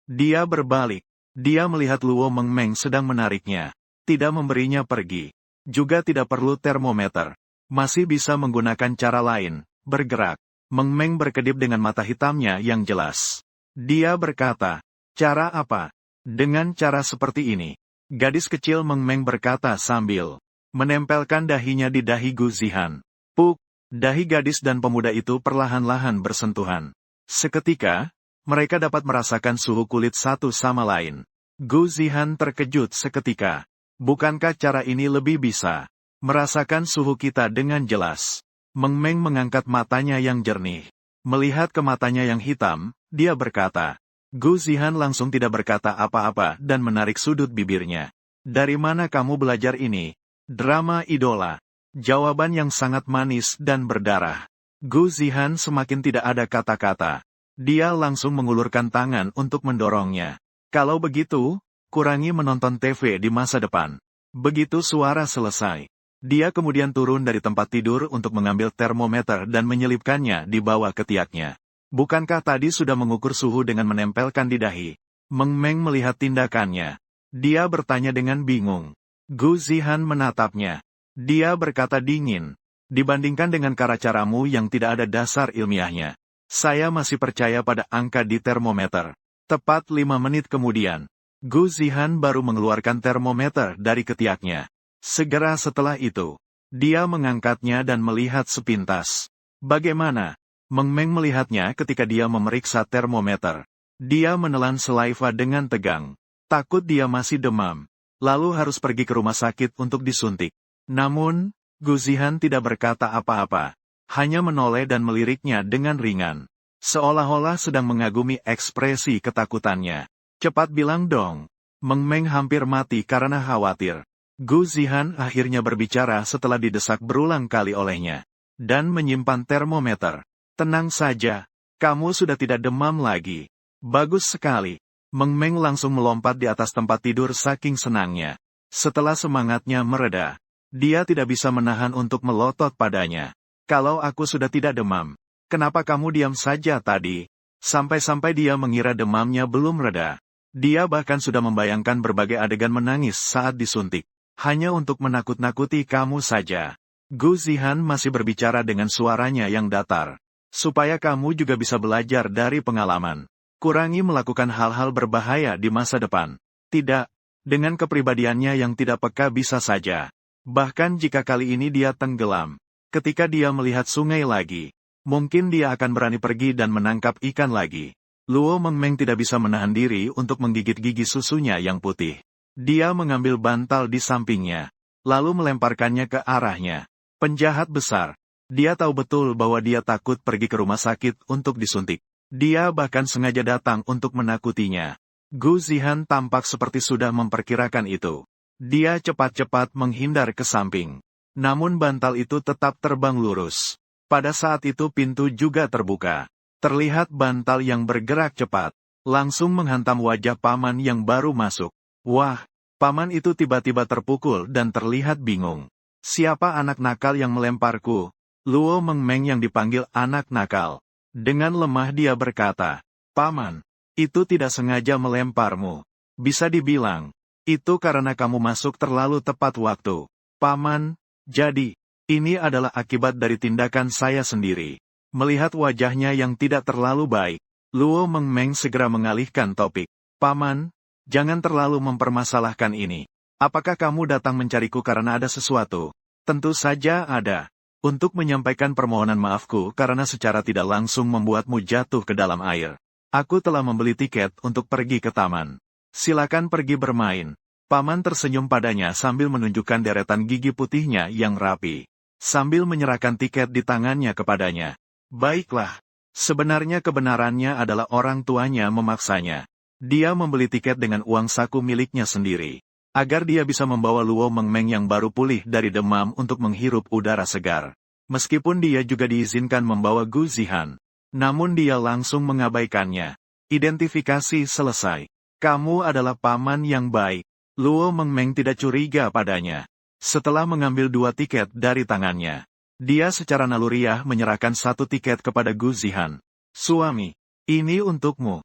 Dia berbalik. Dia melihat Luo Mengmeng sedang menariknya. Tidak memberinya pergi. Juga tidak perlu termometer. Masih bisa menggunakan cara lain, bergerak. Mengmeng berkedip dengan mata hitamnya yang jelas. Dia berkata, cara apa? Dengan cara seperti ini. Gadis kecil Mengmeng berkata sambil menempelkan dahinya di dahi Gu Zihan. Puk! Dahi gadis dan pemuda itu perlahan-lahan bersentuhan. Seketika, mereka dapat merasakan suhu kulit satu sama lain. Gu Zihan terkejut seketika. Bukankah cara ini lebih bisa merasakan suhu kita dengan jelas? Mengmeng mengangkat matanya yang jernih. Melihat ke matanya yang hitam, dia berkata. Gu Zihan langsung tidak berkata apa-apa dan menarik sudut bibirnya. Dari mana kamu belajar ini? Drama idola. Jawaban yang sangat manis dan berdarah. Gu Zihan semakin tidak ada kata-kata. Dia langsung mengulurkan tangan untuk mendorongnya. Kalau begitu, kurangi menonton TV di masa depan. Begitu suara selesai, dia kemudian turun dari tempat tidur untuk mengambil termometer dan menyelipkannya di bawah ketiaknya. Bukankah tadi sudah mengukur suhu dengan menempelkan di dahi? Mengmeng melihat tindakannya. Dia bertanya dengan bingung. Gu Zihan menatapnya. Dia berkata dingin. Dibandingkan dengan cara-caramu yang tidak ada dasar ilmiahnya, saya masih percaya pada angka di termometer. Tepat 5 menit kemudian, Gu Zihan baru mengeluarkan termometer dari ketiaknya. Segera setelah itu, dia mengangkatnya dan melihat sepintas. Bagaimana? Mengmeng melihatnya ketika dia memeriksa termometer. Dia menelan saliva dengan tegang. Takut dia masih demam. Lalu harus pergi ke rumah sakit untuk disuntik. Namun, Gu Zihan tidak berkata apa-apa. Hanya menoleh dan meliriknya dengan ringan. Seolah-olah sedang mengagumi ekspresi ketakutannya. Cepat bilang dong. Mengmeng hampir mati karena khawatir. Gu Zihan akhirnya berbicara setelah didesak berulang kali olehnya. Dan menyimpan termometer. Tenang saja, kamu sudah tidak demam lagi. Bagus sekali. Mengmeng langsung melompat di atas tempat tidur saking senangnya. Setelah semangatnya mereda, dia tidak bisa menahan untuk melotot padanya. Kalau aku sudah tidak demam, kenapa kamu diam saja tadi? Sampai-sampai dia mengira demamnya belum reda. Dia bahkan sudah membayangkan berbagai adegan menangis saat disuntik. Hanya untuk menakut-nakuti kamu saja. Gu Zihan masih berbicara dengan suaranya yang datar. Supaya kamu juga bisa belajar dari pengalaman. Kurangi melakukan hal-hal berbahaya di masa depan. Tidak, dengan kepribadiannya yang tidak peka bisa saja. Bahkan jika kali ini dia tenggelam. Ketika dia melihat sungai lagi, mungkin dia akan berani pergi dan menangkap ikan lagi. Luo Mengmeng tidak bisa menahan diri untuk menggigit gigi susunya yang putih. Dia mengambil bantal di sampingnya, lalu melemparkannya ke arahnya. Penjahat besar. Dia tahu betul bahwa dia takut pergi ke rumah sakit untuk disuntik. Dia bahkan sengaja datang untuk menakutinya. Gu Zihan tampak seperti sudah memperkirakan itu. Dia cepat-cepat menghindar ke samping. Namun bantal itu tetap terbang lurus. Pada saat itu pintu juga terbuka. Terlihat bantal yang bergerak cepat. Langsung menghantam wajah paman yang baru masuk. Wah, paman itu tiba-tiba terpukul dan terlihat bingung. Siapa anak nakal yang melemparku? Luo Mengmeng yang dipanggil anak nakal. Dengan lemah dia berkata, Paman, itu tidak sengaja melemparmu. Bisa dibilang, itu karena kamu masuk terlalu tepat waktu. Paman, jadi, ini adalah akibat dari tindakan saya sendiri. Melihat wajahnya yang tidak terlalu baik, Luo Mengmeng segera mengalihkan topik. Paman, jangan terlalu mempermasalahkan ini. Apakah kamu datang mencariku karena ada sesuatu? Tentu saja ada. Untuk menyampaikan permohonan maafku karena secara tidak langsung membuatmu jatuh ke dalam air. Aku telah membeli tiket untuk pergi ke taman. Silakan pergi bermain. Paman tersenyum padanya sambil menunjukkan deretan gigi putihnya yang rapi. Sambil menyerahkan tiket di tangannya kepadanya. Baiklah. Sebenarnya kebenarannya adalah orang tuanya memaksanya. Dia membeli tiket dengan uang saku miliknya sendiri. Agar dia bisa membawa Luo Mengmeng yang baru pulih dari demam untuk menghirup udara segar. Meskipun dia juga diizinkan membawa Gu Zihan. Namun dia langsung mengabaikannya. Identifikasi selesai. Kamu adalah paman yang baik. Luo Mengmeng tidak curiga padanya. Setelah mengambil 2 tiket dari tangannya. Dia secara naluriah menyerahkan 1 tiket kepada Gu Zihan. Suami, ini untukmu.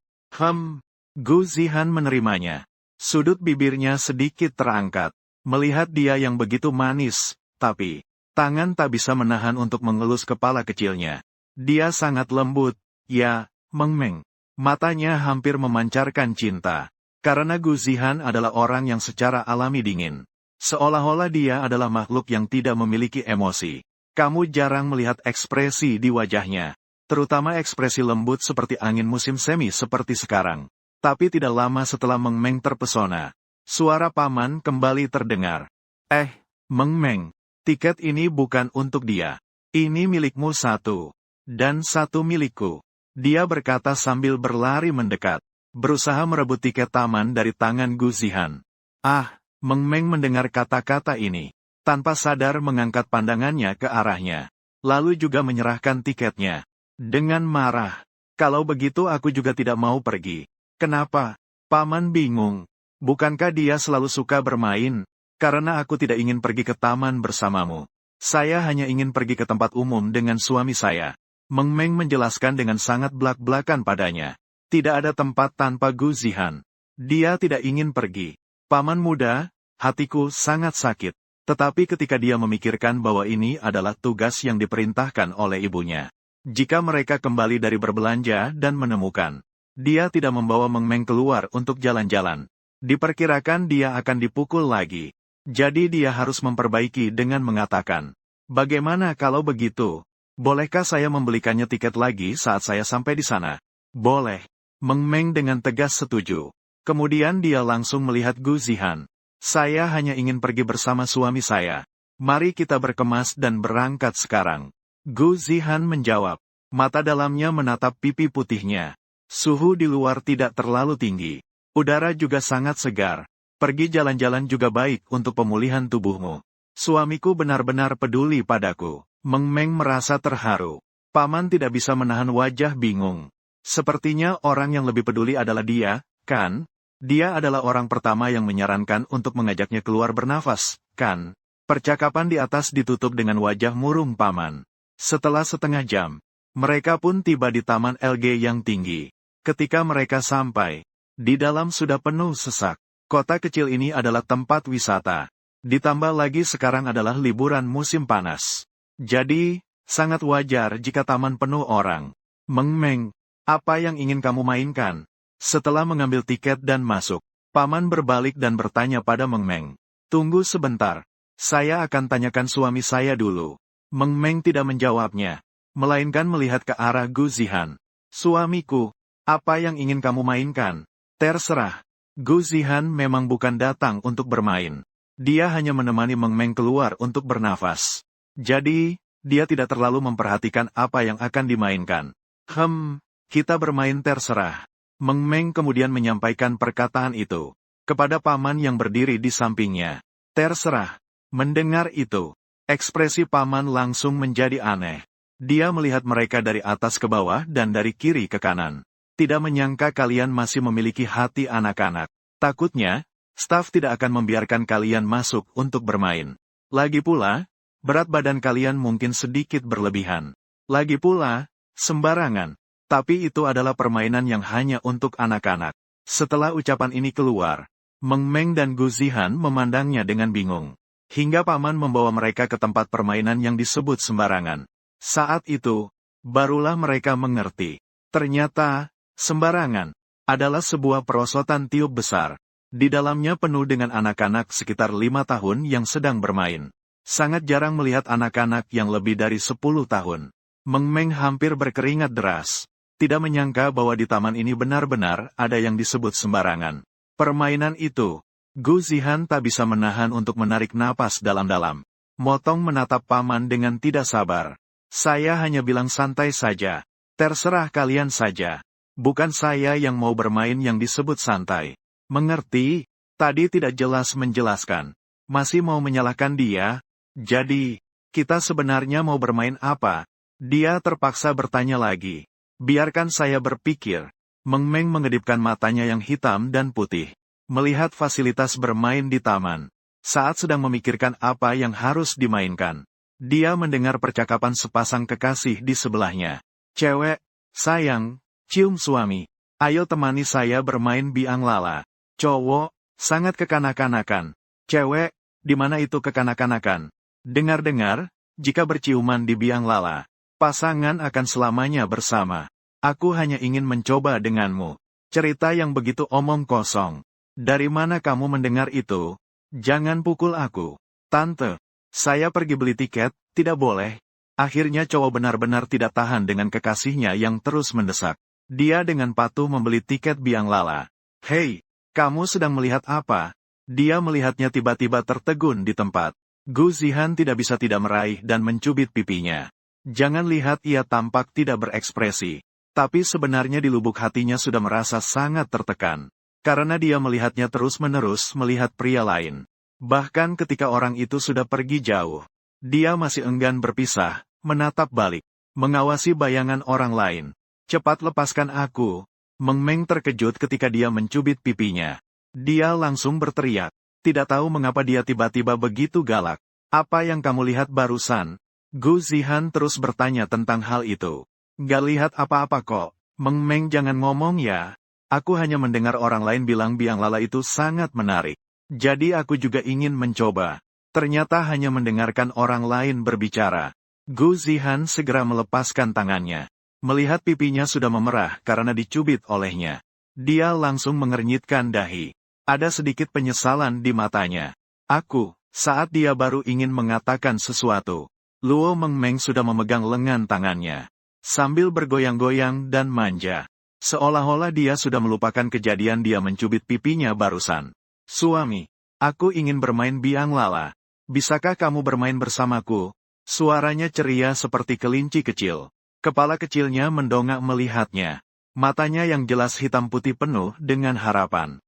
Gu Zihan menerimanya. Sudut bibirnya sedikit terangkat. Melihat dia yang begitu manis, tapi tangan tak bisa menahan untuk mengelus kepala kecilnya. Dia sangat lembut, ya, Mengmeng. Matanya hampir memancarkan cinta. Karena Gu Zihan adalah orang yang secara alami dingin. Seolah-olah dia adalah makhluk yang tidak memiliki emosi. Kamu jarang melihat ekspresi di wajahnya. Terutama ekspresi lembut seperti angin musim semi seperti sekarang. Tapi tidak lama setelah Mengmeng terpesona. Suara paman kembali terdengar. Mengmeng, tiket ini bukan untuk dia. Ini milikmu 1. Dan 1 milikku. Dia berkata sambil berlari mendekat. Berusaha merebut tiket taman dari tangan Gu Zihan. Mengmeng mendengar kata-kata ini. Tanpa sadar mengangkat pandangannya ke arahnya. Lalu juga menyerahkan tiketnya. Dengan marah. Kalau begitu aku juga tidak mau pergi. Kenapa? Paman bingung. Bukankah dia selalu suka bermain? Karena aku tidak ingin pergi ke taman bersamamu. Saya hanya ingin pergi ke tempat umum dengan suami saya. Mengmeng menjelaskan dengan sangat belak-belakan padanya. Tidak ada tempat tanpa Gu Zihan. Dia tidak ingin pergi. Paman muda, hatiku sangat sakit. Tetapi ketika dia memikirkan bahwa ini adalah tugas yang diperintahkan oleh ibunya. Jika mereka kembali dari berbelanja dan menemukan, dia tidak membawa Mengmeng keluar untuk jalan-jalan. Diperkirakan dia akan dipukul lagi. Jadi dia harus memperbaiki dengan mengatakan, bagaimana kalau begitu? Bolehkah saya membelikannya tiket lagi saat saya sampai di sana? Boleh. Mengmeng dengan tegas setuju. Kemudian dia langsung melihat Gu Zihan. Saya hanya ingin pergi bersama suami saya. Mari kita berkemas dan berangkat sekarang. Gu Zihan menjawab. Mata dalamnya menatap pipi putihnya. Suhu di luar tidak terlalu tinggi. Udara juga sangat segar. Pergi jalan-jalan juga baik untuk pemulihan tubuhmu. Suamiku benar-benar peduli padaku. Mengmeng merasa terharu. Paman tidak bisa menahan wajah bingung. Sepertinya orang yang lebih peduli adalah dia, kan? Dia adalah orang pertama yang menyarankan untuk mengajaknya keluar bernafas, kan? Percakapan di atas ditutup dengan wajah murung paman. Setelah setengah jam, mereka pun tiba di taman LG yang tinggi. Ketika mereka sampai, di dalam sudah penuh sesak. Kota kecil ini adalah tempat wisata. Ditambah lagi sekarang adalah liburan musim panas. Jadi, sangat wajar jika taman penuh orang. Mengmeng, apa yang ingin kamu mainkan? Setelah mengambil tiket dan masuk, paman berbalik dan bertanya pada Mengmeng. Tunggu sebentar, saya akan tanyakan suami saya dulu. Mengmeng tidak menjawabnya, melainkan melihat ke arah Gu Zihan. Suamiku, apa yang ingin kamu mainkan? Terserah. Gu Zihan memang bukan datang untuk bermain. Dia hanya menemani Mengmeng keluar untuk bernafas. Jadi, dia tidak terlalu memperhatikan apa yang akan dimainkan. Kita bermain terserah. Meng Meng kemudian menyampaikan perkataan itu kepada paman yang berdiri di sampingnya. Terserah. Mendengar itu, ekspresi paman langsung menjadi aneh. Dia melihat mereka dari atas ke bawah dan dari kiri ke kanan. Tidak menyangka kalian masih memiliki hati anak-anak. Takutnya, staf tidak akan membiarkan kalian masuk untuk bermain. Lagi pula, berat badan kalian mungkin sedikit berlebihan. Lagi pula, sembarangan. Tapi itu adalah permainan yang hanya untuk anak-anak. Setelah ucapan ini keluar, Meng Meng dan Gu Zihan memandangnya dengan bingung. Hingga paman membawa mereka ke tempat permainan yang disebut sembarangan. Saat itu, barulah mereka mengerti. Ternyata, sembarangan adalah sebuah perosotan tiup besar. Di dalamnya penuh dengan anak-anak sekitar 5 tahun yang sedang bermain. Sangat jarang melihat anak-anak yang lebih dari 10 tahun. Meng Meng hampir berkeringat deras. Tidak menyangka bahwa di taman ini benar-benar ada yang disebut sembarangan. Permainan itu, Gu Zihan tak bisa menahan untuk menarik napas dalam-dalam. Motong menatap paman dengan tidak sabar. Saya hanya bilang santai saja. Terserah kalian saja. Bukan saya yang mau bermain yang disebut santai. Mengerti? Tadi tidak jelas menjelaskan. Masih mau menyalahkan dia? Jadi, kita sebenarnya mau bermain apa? Dia terpaksa bertanya lagi. Biarkan saya berpikir. Meng Meng mengedipkan matanya yang hitam dan putih. Melihat fasilitas bermain di taman. Saat sedang memikirkan apa yang harus dimainkan. Dia mendengar percakapan sepasang kekasih di sebelahnya. Cewek, sayang, cium suami. Ayo temani saya bermain biang lala. Cowok, sangat kekanak-kanakan. Cewek, di mana itu kekanak-kanakan? Dengar-dengar, jika berciuman di biang lala, pasangan akan selamanya bersama. Aku hanya ingin mencoba denganmu. Cerita yang begitu omong kosong. Dari mana kamu mendengar itu? Jangan pukul aku. Tante, saya pergi beli tiket, tidak boleh. Akhirnya cowok benar-benar tidak tahan dengan kekasihnya yang terus mendesak. Dia dengan patuh membeli tiket biang lala. Hei, kamu sedang melihat apa? Dia melihatnya tiba-tiba tertegun di tempat. Gu Zihan tidak bisa tidak meraih dan mencubit pipinya. Jangan lihat ia tampak tidak berekspresi. Tapi sebenarnya di lubuk hatinya sudah merasa sangat tertekan. Karena dia melihatnya terus-menerus melihat pria lain. Bahkan ketika orang itu sudah pergi jauh. Dia masih enggan berpisah, menatap balik. Mengawasi bayangan orang lain. Cepat lepaskan aku. Meng Meng terkejut ketika dia mencubit pipinya. Dia langsung berteriak. Tidak tahu mengapa dia tiba-tiba begitu galak. Apa yang kamu lihat barusan? Gu Zihan terus bertanya tentang hal itu. Gak lihat apa-apa kok. Meng Meng jangan ngomong ya. Aku hanya mendengar orang lain bilang biang lala itu sangat menarik. Jadi aku juga ingin mencoba. Ternyata hanya mendengarkan orang lain berbicara. Gu Zihan segera melepaskan tangannya. Melihat pipinya sudah memerah karena dicubit olehnya. Dia langsung mengernyitkan dahi. Ada sedikit penyesalan di matanya. Saat dia baru ingin mengatakan sesuatu. Luo Meng Meng sudah memegang lengan tangannya. Sambil bergoyang-goyang dan manja. Seolah-olah dia sudah melupakan kejadian dia mencubit pipinya barusan. Suami, aku ingin bermain biang lala. Bisakah kamu bermain bersamaku? Suaranya ceria seperti kelinci kecil. Kepala kecilnya mendongak melihatnya. Matanya yang jelas hitam putih penuh dengan harapan.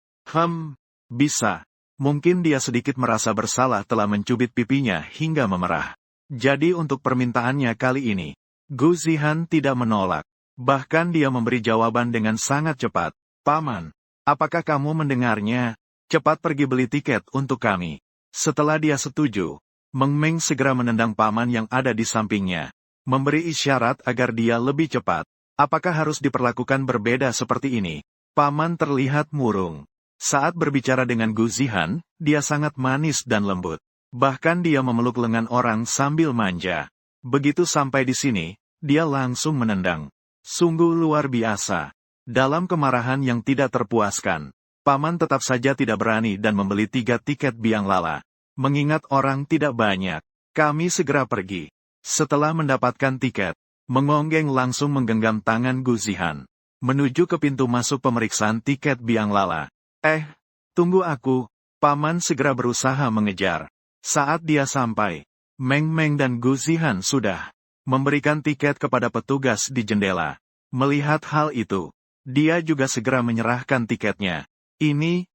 Bisa. Mungkin dia sedikit merasa bersalah telah mencubit pipinya hingga memerah. Jadi untuk permintaannya kali ini, Gu Zihan tidak menolak. Bahkan dia memberi jawaban dengan sangat cepat. Paman, apakah kamu mendengarnya? Cepat pergi beli tiket untuk kami. Setelah dia setuju, Meng Meng segera menendang paman yang ada di sampingnya. Memberi isyarat agar dia lebih cepat. Apakah harus diperlakukan berbeda seperti ini? Paman terlihat murung. Saat berbicara dengan Gu Zihan, dia sangat manis dan lembut. Bahkan dia memeluk lengan orang sambil manja. Begitu sampai di sini, dia langsung menendang. Sungguh luar biasa. Dalam kemarahan yang tidak terpuaskan, paman tetap saja tidak berani dan membeli 3 tiket biang lala. Mengingat orang tidak banyak, kami segera pergi. Setelah mendapatkan tiket, Meng Onggeng langsung menggenggam tangan Gu Zihan. Menuju ke pintu masuk pemeriksaan tiket biang lala. Tunggu aku. Paman segera berusaha mengejar. Saat dia sampai, Meng Meng dan Gu Zihan sudah memberikan tiket kepada petugas di jendela. Melihat hal itu, dia juga segera menyerahkan tiketnya. Ini,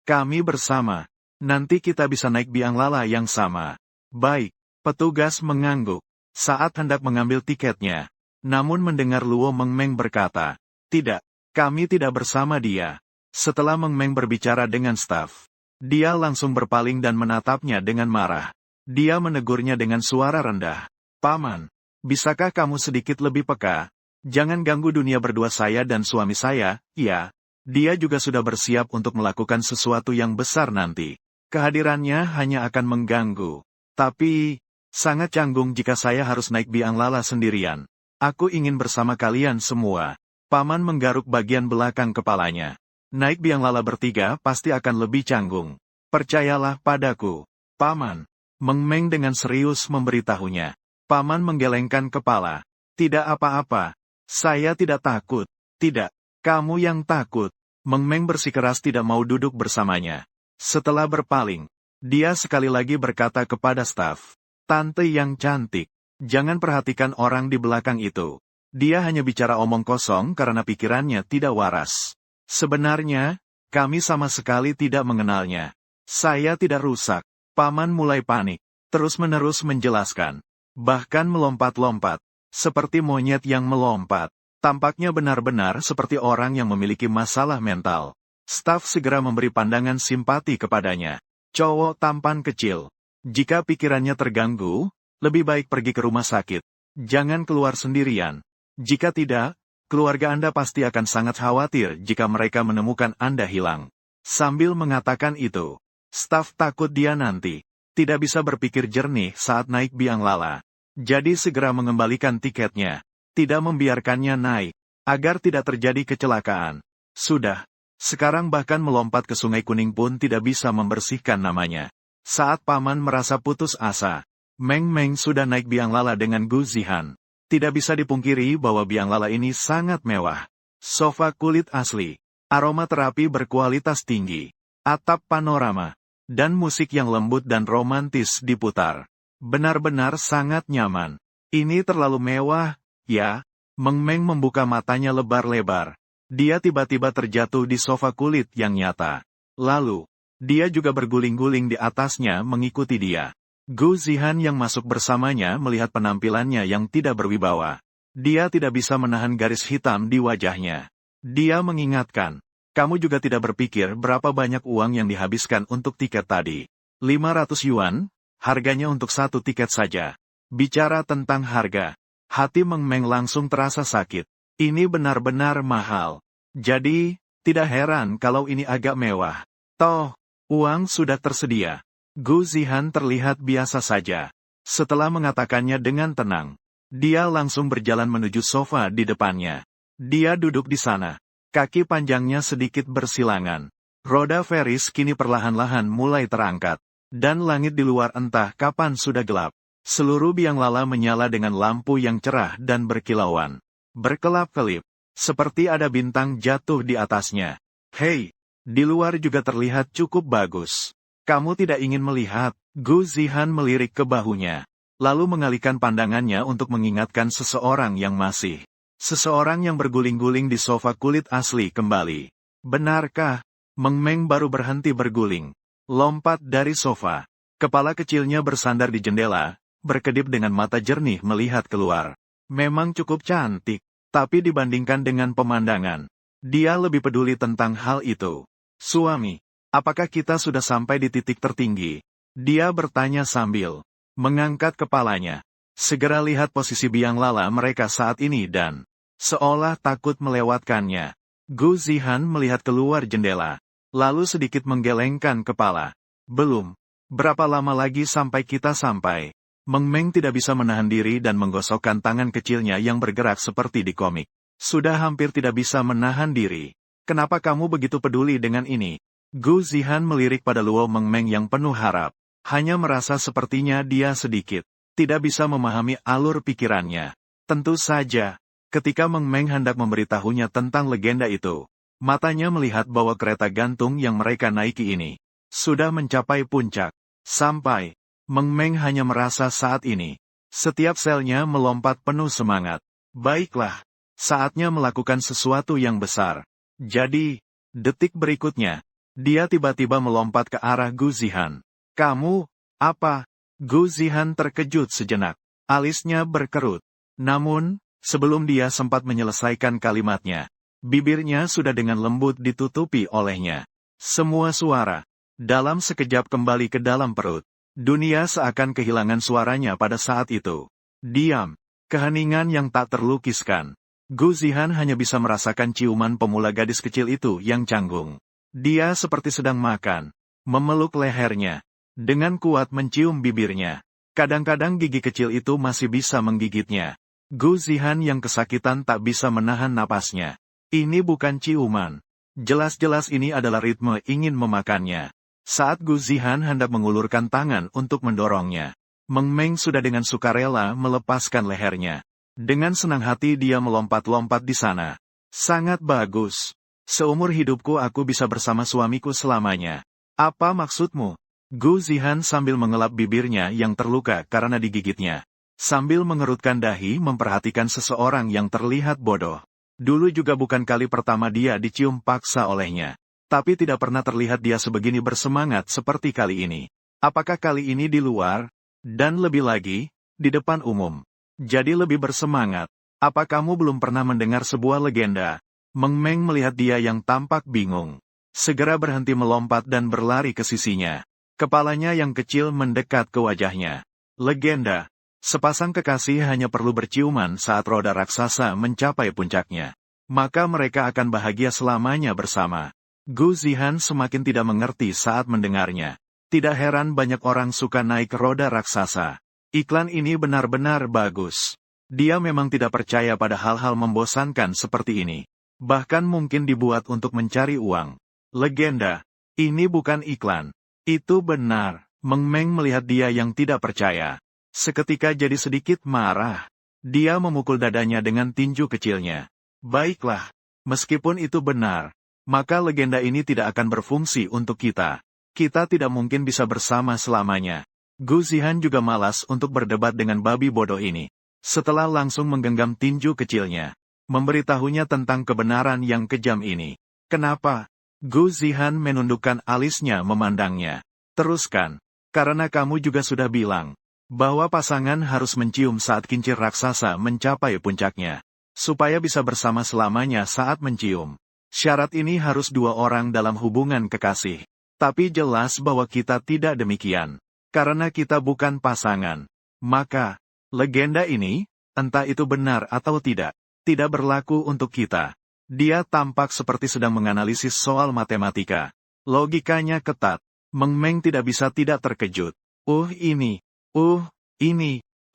kami bersama. Nanti kita bisa naik biang lala yang sama. Baik, petugas mengangguk saat hendak mengambil tiketnya. Namun mendengar Luo Meng Meng berkata, tidak, kami tidak bersama dia. Setelah Meng Meng berbicara dengan staf, dia langsung berpaling dan menatapnya dengan marah. Dia menegurnya dengan suara rendah. Paman, bisakah kamu sedikit lebih peka? Jangan ganggu dunia berdua saya dan suami saya, ya. Dia juga sudah bersiap untuk melakukan sesuatu yang besar nanti. Kehadirannya hanya akan mengganggu. Tapi, sangat canggung jika saya harus naik biang lala sendirian. Aku ingin bersama kalian semua. Paman menggaruk bagian belakang kepalanya. Naik biang lala bertiga pasti akan lebih canggung. Percayalah padaku, Paman. Meng Meng dengan serius memberitahunya. Paman menggelengkan kepala. Tidak apa-apa. Saya tidak takut. Tidak, kamu yang takut. Meng Meng bersikeras tidak mau duduk bersamanya. Setelah berpaling, dia sekali lagi berkata kepada staf. Tante yang cantik, jangan perhatikan orang di belakang itu. Dia hanya bicara omong kosong karena pikirannya tidak waras. Sebenarnya, kami sama sekali tidak mengenalnya. Saya tidak rusak. Paman mulai panik, terus-menerus menjelaskan. Bahkan melompat-lompat, seperti monyet yang melompat. Tampaknya benar-benar seperti orang yang memiliki masalah mental. Staf segera memberi pandangan simpati kepadanya. Cowok tampan kecil. Jika pikirannya terganggu, lebih baik pergi ke rumah sakit. Jangan keluar sendirian. Jika tidak, keluarga Anda pasti akan sangat khawatir jika mereka menemukan Anda hilang. Sambil mengatakan itu, staf takut dia nanti tidak bisa berpikir jernih saat naik biang lala. Jadi segera mengembalikan tiketnya. Tidak membiarkannya naik, agar tidak terjadi kecelakaan. Sudah, sekarang bahkan melompat ke Sungai Kuning pun tidak bisa membersihkan namanya. Saat paman merasa putus asa, Meng Meng sudah naik biang lala dengan Gu Zihan. Tidak bisa dipungkiri bahwa biang lala ini sangat mewah. Sofa kulit asli, aroma terapi berkualitas tinggi, atap panorama, dan musik yang lembut dan romantis diputar. Benar-benar sangat nyaman. Ini terlalu mewah. Ya, Meng Meng membuka matanya lebar-lebar. Dia tiba-tiba terjatuh di sofa kulit yang nyata. Lalu, dia juga berguling-guling di atasnya mengikuti dia. Gu Zihan yang masuk bersamanya melihat penampilannya yang tidak berwibawa. Dia tidak bisa menahan garis hitam di wajahnya. Dia mengingatkan, kamu juga tidak berpikir berapa banyak uang yang dihabiskan untuk tiket tadi. 500 yuan, harganya untuk satu tiket saja. Bicara tentang harga, hati Meng Meng langsung terasa sakit. Ini benar-benar mahal. Jadi, tidak heran kalau ini agak mewah. Toh, uang sudah tersedia. Gu Zihan terlihat biasa saja. Setelah mengatakannya dengan tenang, dia langsung berjalan menuju sofa di depannya. Dia duduk di sana. Kaki panjangnya sedikit bersilangan. Roda Ferris kini perlahan-lahan mulai terangkat. Dan langit di luar entah kapan sudah gelap. Seluruh biang lala menyala dengan lampu yang cerah dan berkilauan. Berkelap-kelip, seperti ada bintang jatuh di atasnya. Hei, di luar juga terlihat cukup bagus. Kamu tidak ingin melihat? Gu Zihan melirik ke bahunya. Lalu mengalihkan pandangannya untuk mengingatkan seseorang yang masih. Seseorang yang berguling-guling di sofa kulit asli kembali. Benarkah? Meng Meng baru berhenti berguling. Lompat dari sofa. Kepala kecilnya bersandar di jendela, berkedip dengan mata jernih melihat keluar. Memang cukup cantik, tapi dibandingkan dengan pemandangan, dia lebih peduli tentang hal itu. Suami, apakah kita sudah sampai di titik tertinggi? Dia bertanya sambil mengangkat kepalanya. Segera lihat posisi biang lala mereka saat ini dan seolah takut melewatkannya. Gu Zihan melihat keluar jendela, lalu sedikit menggelengkan kepala. Belum. Berapa lama lagi sampai kita sampai? Meng Meng tidak bisa menahan diri dan menggosokkan tangan kecilnya yang bergerak seperti di komik. Sudah hampir tidak bisa menahan diri. Kenapa kamu begitu peduli dengan ini? Gu Zihan melirik pada Luo Meng Meng yang penuh harap. Hanya merasa sepertinya dia sedikit tidak bisa memahami alur pikirannya. Tentu saja, ketika Meng Meng hendak memberitahunya tentang legenda itu, matanya melihat bahwa kereta gantung yang mereka naiki ini sudah mencapai puncak. Sampai Meng Meng hanya merasa saat ini. Setiap selnya melompat penuh semangat. Baiklah. Saatnya melakukan sesuatu yang besar. Jadi, detik berikutnya, dia tiba-tiba melompat ke arah Gu Zihan. Kamu, apa? Gu Zihan terkejut sejenak. Alisnya berkerut. Namun, sebelum dia sempat menyelesaikan kalimatnya, bibirnya sudah dengan lembut ditutupi olehnya. Semua suara, dalam sekejap kembali ke dalam perut. Dunia seakan kehilangan suaranya pada saat itu. Diam. Keheningan yang tak terlukiskan. Gu Zihan hanya bisa merasakan ciuman pemula gadis kecil itu yang canggung. Dia seperti sedang makan. Memeluk lehernya. Dengan kuat mencium bibirnya. Kadang-kadang gigi kecil itu masih bisa menggigitnya. Gu Zihan yang kesakitan tak bisa menahan napasnya. Ini bukan ciuman. Jelas-jelas ini adalah ritme ingin memakannya. Saat Gu Zihan hendak mengulurkan tangan untuk mendorongnya, Meng Meng sudah dengan sukarela melepaskan lehernya. Dengan senang hati dia melompat-lompat di sana. Sangat bagus. Seumur hidupku aku bisa bersama suamiku selamanya. Apa maksudmu? Gu Zihan sambil mengelap bibirnya yang terluka karena digigitnya. Sambil mengerutkan dahi memperhatikan seseorang yang terlihat bodoh. Dulu juga bukan kali pertama dia dicium paksa olehnya. Tapi tidak pernah terlihat dia sebegini bersemangat seperti kali ini. Apakah kali ini di luar? Dan lebih lagi, di depan umum. Jadi lebih bersemangat. Apa kamu belum pernah mendengar sebuah legenda? Meng Meng melihat dia yang tampak bingung. Segera berhenti melompat dan berlari ke sisinya. Kepalanya yang kecil mendekat ke wajahnya. Legenda. Sepasang kekasih hanya perlu berciuman saat roda raksasa mencapai puncaknya. Maka mereka akan bahagia selamanya bersama. Gu Zihan semakin tidak mengerti saat mendengarnya. Tidak heran banyak orang suka naik roda raksasa. Iklan ini benar-benar bagus. Dia memang tidak percaya pada hal-hal membosankan seperti ini. Bahkan mungkin dibuat untuk mencari uang. Legenda. Ini bukan iklan. Itu benar. Meng Meng melihat dia yang tidak percaya. Seketika jadi sedikit marah. Dia memukul dadanya dengan tinju kecilnya. Baiklah. Meskipun itu benar, maka legenda ini tidak akan berfungsi untuk kita. Kita tidak mungkin bisa bersama selamanya. Gu Zihan juga malas untuk berdebat dengan babi bodoh ini. Setelah langsung menggenggam tinju kecilnya, memberitahunya tentang kebenaran yang kejam ini. Kenapa? Gu Zihan menundukkan alisnya memandangnya. Teruskan. Karena kamu juga sudah bilang bahwa pasangan harus mencium saat kincir raksasa mencapai puncaknya. Supaya bisa bersama selamanya saat mencium. Syarat ini harus dua orang dalam hubungan kekasih. Tapi jelas bahwa kita tidak demikian. Karena kita bukan pasangan. Maka, legenda ini, entah itu benar atau tidak, tidak berlaku untuk kita. Dia tampak seperti sedang menganalisis soal matematika. Logikanya ketat. Meng Meng tidak bisa tidak terkejut. Ini.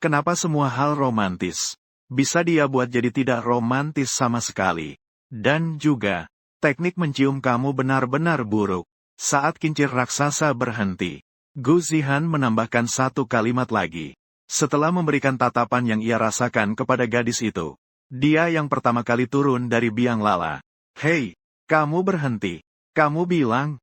Kenapa semua hal romantis? Bisa dia buat jadi tidak romantis sama sekali. Dan juga, teknik mencium kamu benar-benar buruk. Saat kincir raksasa berhenti, Gu Zihan menambahkan satu kalimat lagi. Setelah memberikan tatapan yang ia rasakan kepada gadis itu, dia yang pertama kali turun dari biang lala. Hei, kamu berhenti. Kamu bilang,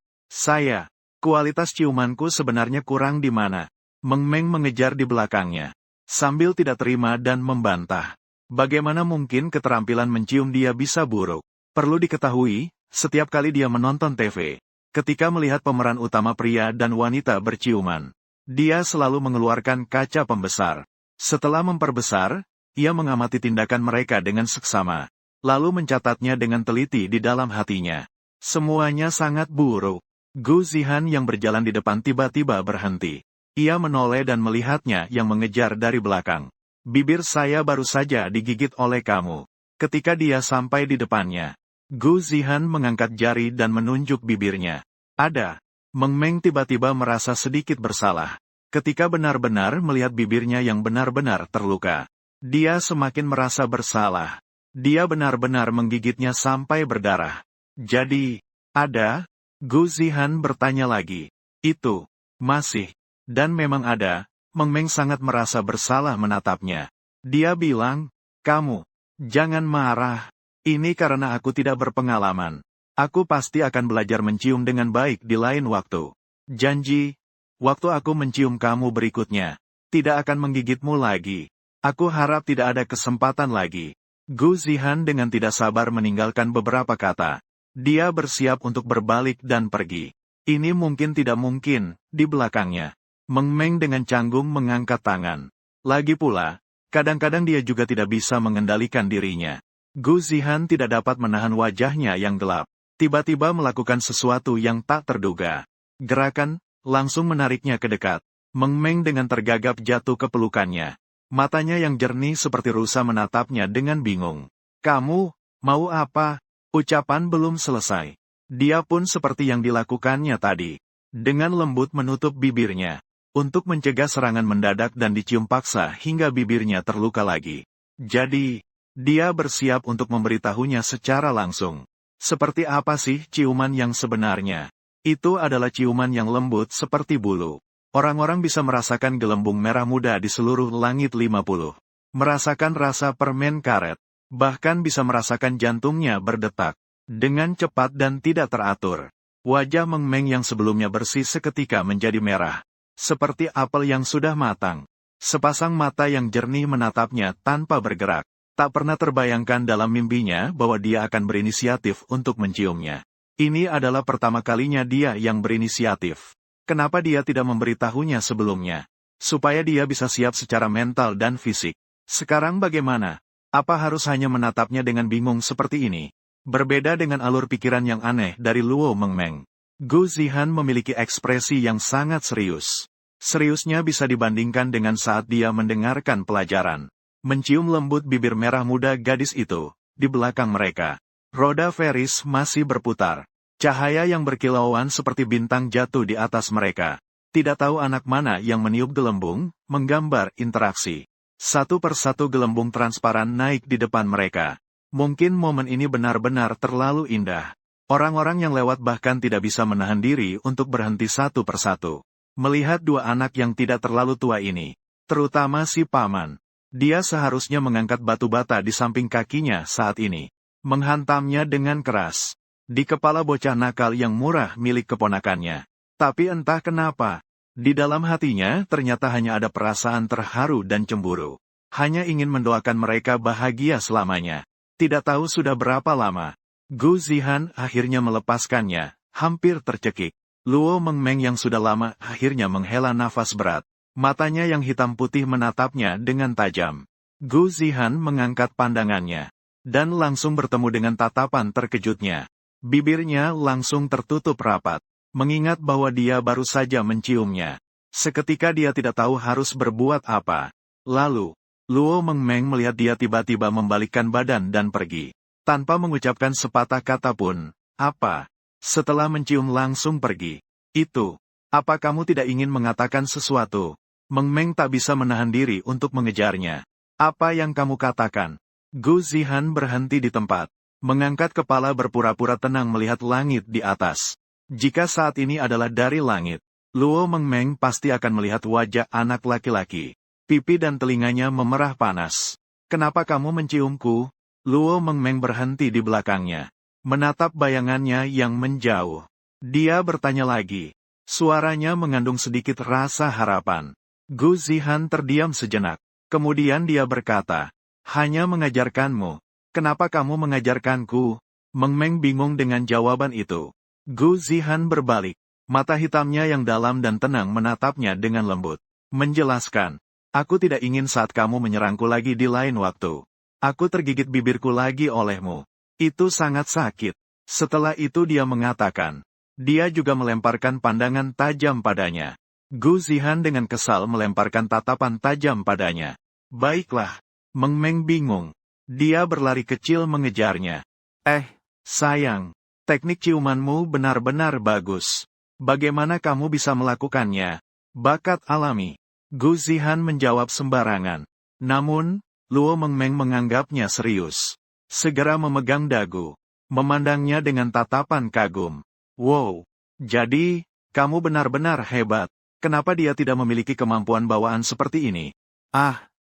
kualitas ciumanku sebenarnya kurang di mana? Meng Meng mengejar di belakangnya, sambil tidak terima dan membantah. Bagaimana mungkin keterampilan mencium dia bisa buruk? Perlu diketahui, setiap kali dia menonton TV, ketika melihat pemeran utama pria dan wanita berciuman, dia selalu mengeluarkan kaca pembesar. Setelah memperbesar, ia mengamati tindakan mereka dengan seksama, lalu mencatatnya dengan teliti di dalam hatinya. Semuanya sangat buruk. Gu Zihan yang berjalan di depan tiba-tiba berhenti. Ia menoleh dan melihatnya yang mengejar dari belakang. Bibir saya baru saja digigit oleh kamu. Ketika dia sampai di depannya, Gu Zihan mengangkat jari dan menunjuk bibirnya. Ada. Meng Meng tiba-tiba merasa sedikit bersalah. Ketika benar-benar melihat bibirnya yang benar-benar terluka, dia semakin merasa bersalah. Dia benar-benar menggigitnya sampai berdarah. Jadi, ada? Gu Zihan bertanya lagi. Itu, masih. Dan memang ada. Meng Meng sangat merasa bersalah menatapnya. Dia bilang, kamu, jangan marah. Ini karena aku tidak berpengalaman. Aku pasti akan belajar mencium dengan baik di lain waktu. Janji. Waktu aku mencium kamu berikutnya, tidak akan menggigitmu lagi. Aku harap tidak ada kesempatan lagi. Gu Zihan dengan tidak sabar meninggalkan beberapa kata. Dia bersiap untuk berbalik dan pergi. Ini mungkin tidak mungkin, di belakangnya. Meng Meng dengan canggung mengangkat tangan. Lagi pula, kadang-kadang dia juga tidak bisa mengendalikan dirinya. Gu Zihan tidak dapat menahan wajahnya yang gelap. Tiba-tiba melakukan sesuatu yang tak terduga. Gerakan, langsung menariknya ke dekat. Meng Meng dengan tergagap jatuh ke pelukannya. Matanya yang jernih seperti rusa menatapnya dengan bingung. Kamu, mau apa? Ucapan belum selesai. Dia pun seperti yang dilakukannya tadi. Dengan lembut menutup bibirnya. Untuk mencegah serangan mendadak dan dicium paksa hingga bibirnya terluka lagi. Jadi, dia bersiap untuk memberitahunya secara langsung. Seperti apa sih ciuman yang sebenarnya? Itu adalah ciuman yang lembut seperti bulu. Orang-orang bisa merasakan gelembung merah muda di seluruh langit 50. Merasakan rasa permen karet. Bahkan bisa merasakan jantungnya berdetak. Dengan cepat dan tidak teratur. Wajah Meng Meng yang sebelumnya bersih seketika menjadi merah. Seperti apel yang sudah matang. Sepasang mata yang jernih menatapnya tanpa bergerak. Tak pernah terbayangkan dalam mimpinya bahwa dia akan berinisiatif untuk menciumnya. Ini adalah pertama kalinya dia yang berinisiatif. Kenapa dia tidak memberitahunya sebelumnya? Supaya dia bisa siap secara mental dan fisik. Sekarang bagaimana? Apa harus hanya menatapnya dengan bingung seperti ini? Berbeda dengan alur pikiran yang aneh dari Luo Meng Meng. Gu Zihan memiliki ekspresi yang sangat serius. Seriusnya bisa dibandingkan dengan saat dia mendengarkan pelajaran. Mencium lembut bibir merah muda gadis itu, di belakang mereka. Roda Ferris masih berputar. Cahaya yang berkilauan seperti bintang jatuh di atas mereka. Tidak tahu anak mana yang meniup gelembung, menggambar interaksi. Satu persatu gelembung transparan naik di depan mereka. Mungkin momen ini benar-benar terlalu indah. Orang-orang yang lewat bahkan tidak bisa menahan diri untuk berhenti satu persatu. Melihat dua anak yang tidak terlalu tua ini, terutama si paman. Dia seharusnya mengangkat batu bata di samping kakinya saat ini. Menghantamnya dengan keras. Di kepala bocah nakal yang murah milik keponakannya. Tapi entah kenapa, di dalam hatinya ternyata hanya ada perasaan terharu dan cemburu. Hanya ingin mendoakan mereka bahagia selamanya. Tidak tahu sudah berapa lama. Gu Zihan akhirnya melepaskannya, hampir tercekik. Luo Meng Meng yang sudah lama akhirnya menghela nafas berat. Matanya yang hitam putih menatapnya dengan tajam. Gu Zihan mengangkat pandangannya. Dan langsung bertemu dengan tatapan terkejutnya. Bibirnya langsung tertutup rapat. Mengingat bahwa dia baru saja menciumnya. Seketika dia tidak tahu harus berbuat apa. Lalu, Luo Meng Meng melihat dia tiba-tiba membalikkan badan dan pergi. Tanpa mengucapkan sepatah kata pun, apa? Setelah mencium langsung pergi. Itu, apa kamu tidak ingin mengatakan sesuatu? Meng Meng tak bisa menahan diri untuk mengejarnya. Apa yang kamu katakan? Gu Zihan berhenti di tempat. Mengangkat kepala berpura-pura tenang melihat langit di atas. Jika saat ini adalah dari langit, Luo Meng Meng pasti akan melihat wajah anak laki-laki. Pipi dan telinganya memerah panas. Kenapa kamu menciumku? Luo Meng Meng berhenti di belakangnya. Menatap bayangannya yang menjauh. Dia bertanya lagi. Suaranya mengandung sedikit rasa harapan. Gu Zihan terdiam sejenak. Kemudian dia berkata, hanya mengajarkanmu. Kenapa kamu mengajarkanku? Meng Meng bingung dengan jawaban itu. Gu Zihan berbalik. Mata hitamnya yang dalam dan tenang menatapnya dengan lembut. Menjelaskan, aku tidak ingin saat kamu menyerangku lagi di lain waktu. Aku tergigit bibirku lagi olehmu. Itu sangat sakit. Setelah itu dia mengatakan. Dia juga melemparkan pandangan tajam padanya. Gu Zihan dengan kesal melemparkan tatapan tajam padanya. Baiklah. Meng Meng bingung. Dia berlari kecil mengejarnya. Sayang. Teknik ciumanmu benar-benar bagus. Bagaimana kamu bisa melakukannya? Bakat alami. Gu Zihan menjawab sembarangan. Namun, Luo Meng Meng menganggapnya serius. Segera memegang dagu. Memandangnya dengan tatapan kagum. Wow. Jadi, kamu benar-benar hebat. Kenapa dia tidak memiliki kemampuan bawaan seperti ini?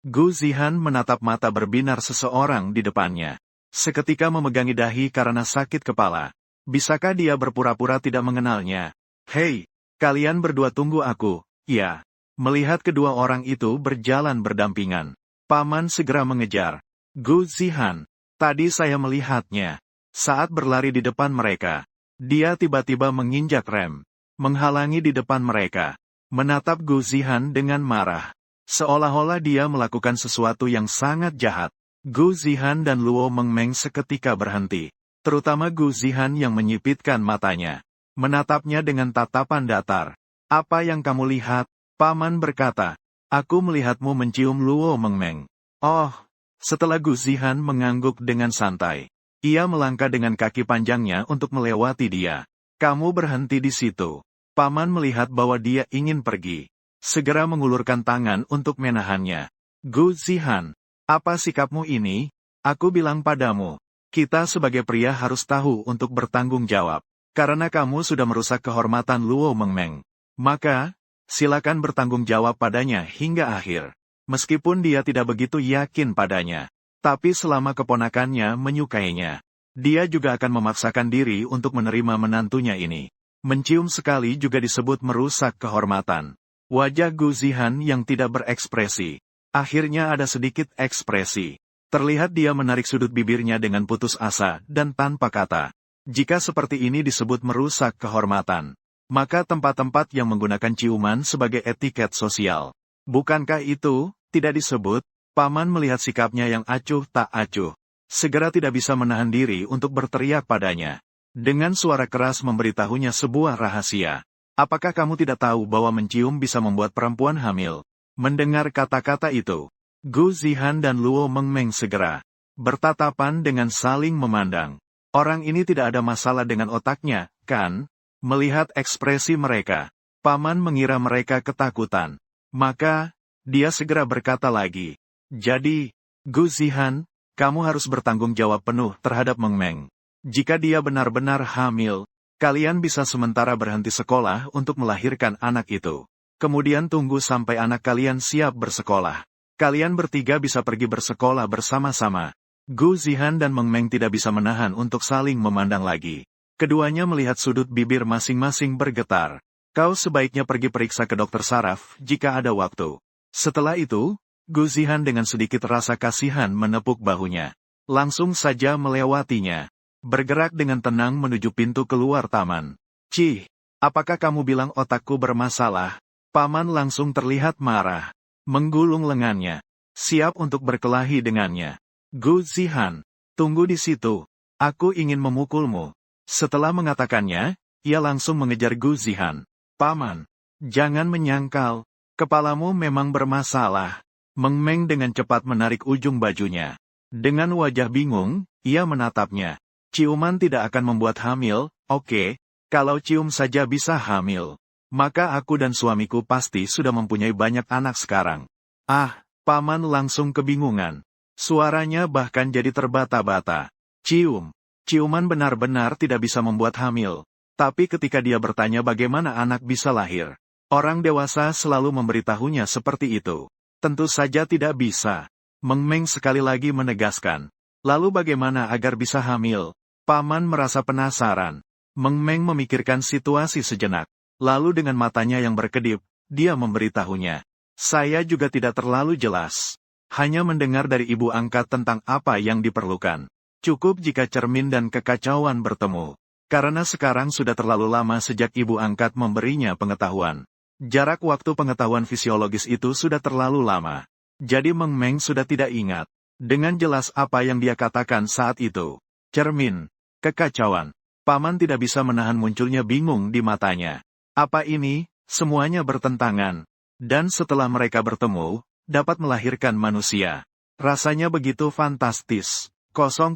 Gu Zihan menatap mata berbinar seseorang di depannya. Seketika memegangi dahi karena sakit kepala. Bisakah dia berpura-pura tidak mengenalnya? Hei, Kalian berdua tunggu aku, ya. Melihat kedua orang itu berjalan berdampingan, Paman segera mengejar. Gu Zihan, tadi saya melihatnya. Saat berlari di depan mereka, dia tiba-tiba menginjak rem, menghalangi di depan mereka, menatap Gu Zihan dengan marah. Seolah-olah dia melakukan sesuatu yang sangat jahat. Gu Zihan dan Luo Mengmeng seketika berhenti, terutama Gu Zihan yang menyipitkan matanya, menatapnya dengan tatapan datar. Apa yang kamu lihat? Paman berkata, aku melihatmu mencium Luo Mengmeng. Oh, setelah Gu Zihan mengangguk dengan santai, ia melangkah dengan kaki panjangnya untuk melewati dia. Kamu berhenti di situ. Paman melihat bahwa dia ingin pergi, segera mengulurkan tangan untuk menahannya. Gu Zihan, apa sikapmu ini? Aku bilang padamu, kita sebagai pria harus tahu untuk bertanggung jawab. Karena kamu sudah merusak kehormatan Luo Mengmeng, maka, silakan bertanggung jawab padanya hingga akhir. Meskipun dia tidak begitu yakin padanya, tapi selama keponakannya menyukainya, dia juga akan memaksakan diri untuk menerima menantunya ini. Mencium sekali juga disebut merusak kehormatan. Wajah Gu Zihan yang tidak berekspresi, akhirnya ada sedikit ekspresi. Terlihat dia menarik sudut bibirnya dengan putus asa dan tanpa kata. Jika seperti ini disebut merusak kehormatan, maka tempat-tempat yang menggunakan ciuman sebagai etiket sosial, bukankah itu tidak disebut? Paman melihat sikapnya yang acuh tak acuh, segera tidak bisa menahan diri untuk berteriak padanya. Dengan suara keras memberitahunya sebuah rahasia. Apakah kamu tidak tahu bahwa mencium bisa membuat perempuan hamil? Mendengar kata-kata itu, Gu Zihan dan Luo Mengmeng segera bertatapan dengan saling memandang. Orang ini tidak ada masalah dengan otaknya, kan? Melihat ekspresi mereka, Paman mengira mereka ketakutan. Maka, dia segera berkata lagi, jadi, Gu Zihan, kamu harus bertanggung jawab penuh terhadap Mengmeng. Jika dia benar-benar hamil, kalian bisa sementara berhenti sekolah untuk melahirkan anak itu. Kemudian tunggu sampai anak kalian siap bersekolah. Kalian bertiga bisa pergi bersekolah bersama-sama. Gu Zihan dan Mengmeng tidak bisa menahan untuk saling memandang lagi. Keduanya melihat sudut bibir masing-masing bergetar. Kau sebaiknya pergi periksa ke dokter saraf jika ada waktu. Setelah itu, Gu Zihan dengan sedikit rasa kasihan menepuk bahunya. Langsung saja melewatinya. Bergerak dengan tenang menuju pintu keluar taman. Cih, apakah kamu bilang otakku bermasalah? Paman langsung terlihat marah. Menggulung lengannya. Siap untuk berkelahi dengannya. Gu Zihan, tunggu di situ. Aku ingin memukulmu. Setelah mengatakannya, ia langsung mengejar Gu Zihan. Paman, jangan menyangkal. Kepalamu memang bermasalah. Mengmeng dengan cepat menarik ujung bajunya. Dengan wajah bingung, ia menatapnya. Ciuman tidak akan membuat hamil, oke, kalau cium saja bisa hamil. Maka aku dan suamiku pasti sudah mempunyai banyak anak sekarang. Ah, Paman langsung kebingungan. Suaranya bahkan jadi terbata-bata. Ciuman benar-benar tidak bisa membuat hamil. Tapi ketika dia bertanya bagaimana anak bisa lahir, orang dewasa selalu memberitahunya seperti itu. Tentu saja tidak bisa. Mengmeng sekali lagi menegaskan. Lalu bagaimana agar bisa hamil? Paman merasa penasaran. Mengmeng memikirkan situasi sejenak. Lalu dengan matanya yang berkedip, dia memberitahunya. Saya juga tidak terlalu jelas. Hanya mendengar dari ibu angkat tentang apa yang diperlukan. Cukup jika cermin dan kekacauan bertemu. Karena sekarang sudah terlalu lama sejak ibu angkat memberinya pengetahuan. Jarak waktu pengetahuan fisiologis itu sudah terlalu lama. Jadi Mengmeng sudah tidak ingat dengan jelas apa yang dia katakan saat itu. Cermin. Kekacauan. Paman tidak bisa menahan munculnya bingung di matanya. Apa ini? Semuanya bertentangan. Dan setelah mereka bertemu, dapat melahirkan manusia. Rasanya begitu fantastis. 00000.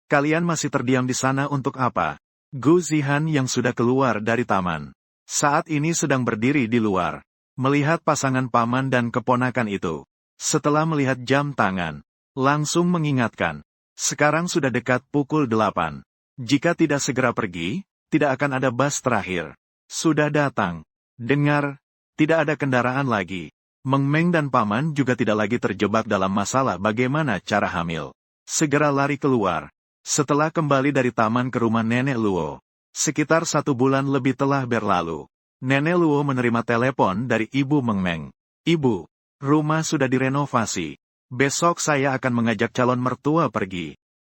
Kalian masih terdiam di sana untuk apa? Gu Zihan yang sudah keluar dari taman, saat ini sedang berdiri di luar, melihat pasangan paman dan keponakan itu. Setelah melihat jam tangan, langsung mengingatkan. Sekarang sudah dekat pukul 8. Jika tidak segera pergi, tidak akan ada bus terakhir. Sudah datang. Dengar, tidak ada kendaraan lagi. Mengmeng dan paman juga tidak lagi terjebak dalam masalah bagaimana cara hamil. Segera lari keluar. Setelah kembali dari taman ke rumah nenek Luo, Sekitar 1 bulan lebih telah berlalu. Nenek Luo menerima telepon dari Ibu Mengmeng. Ibu, rumah sudah direnovasi. Besok saya akan mengajak calon mertua pergi.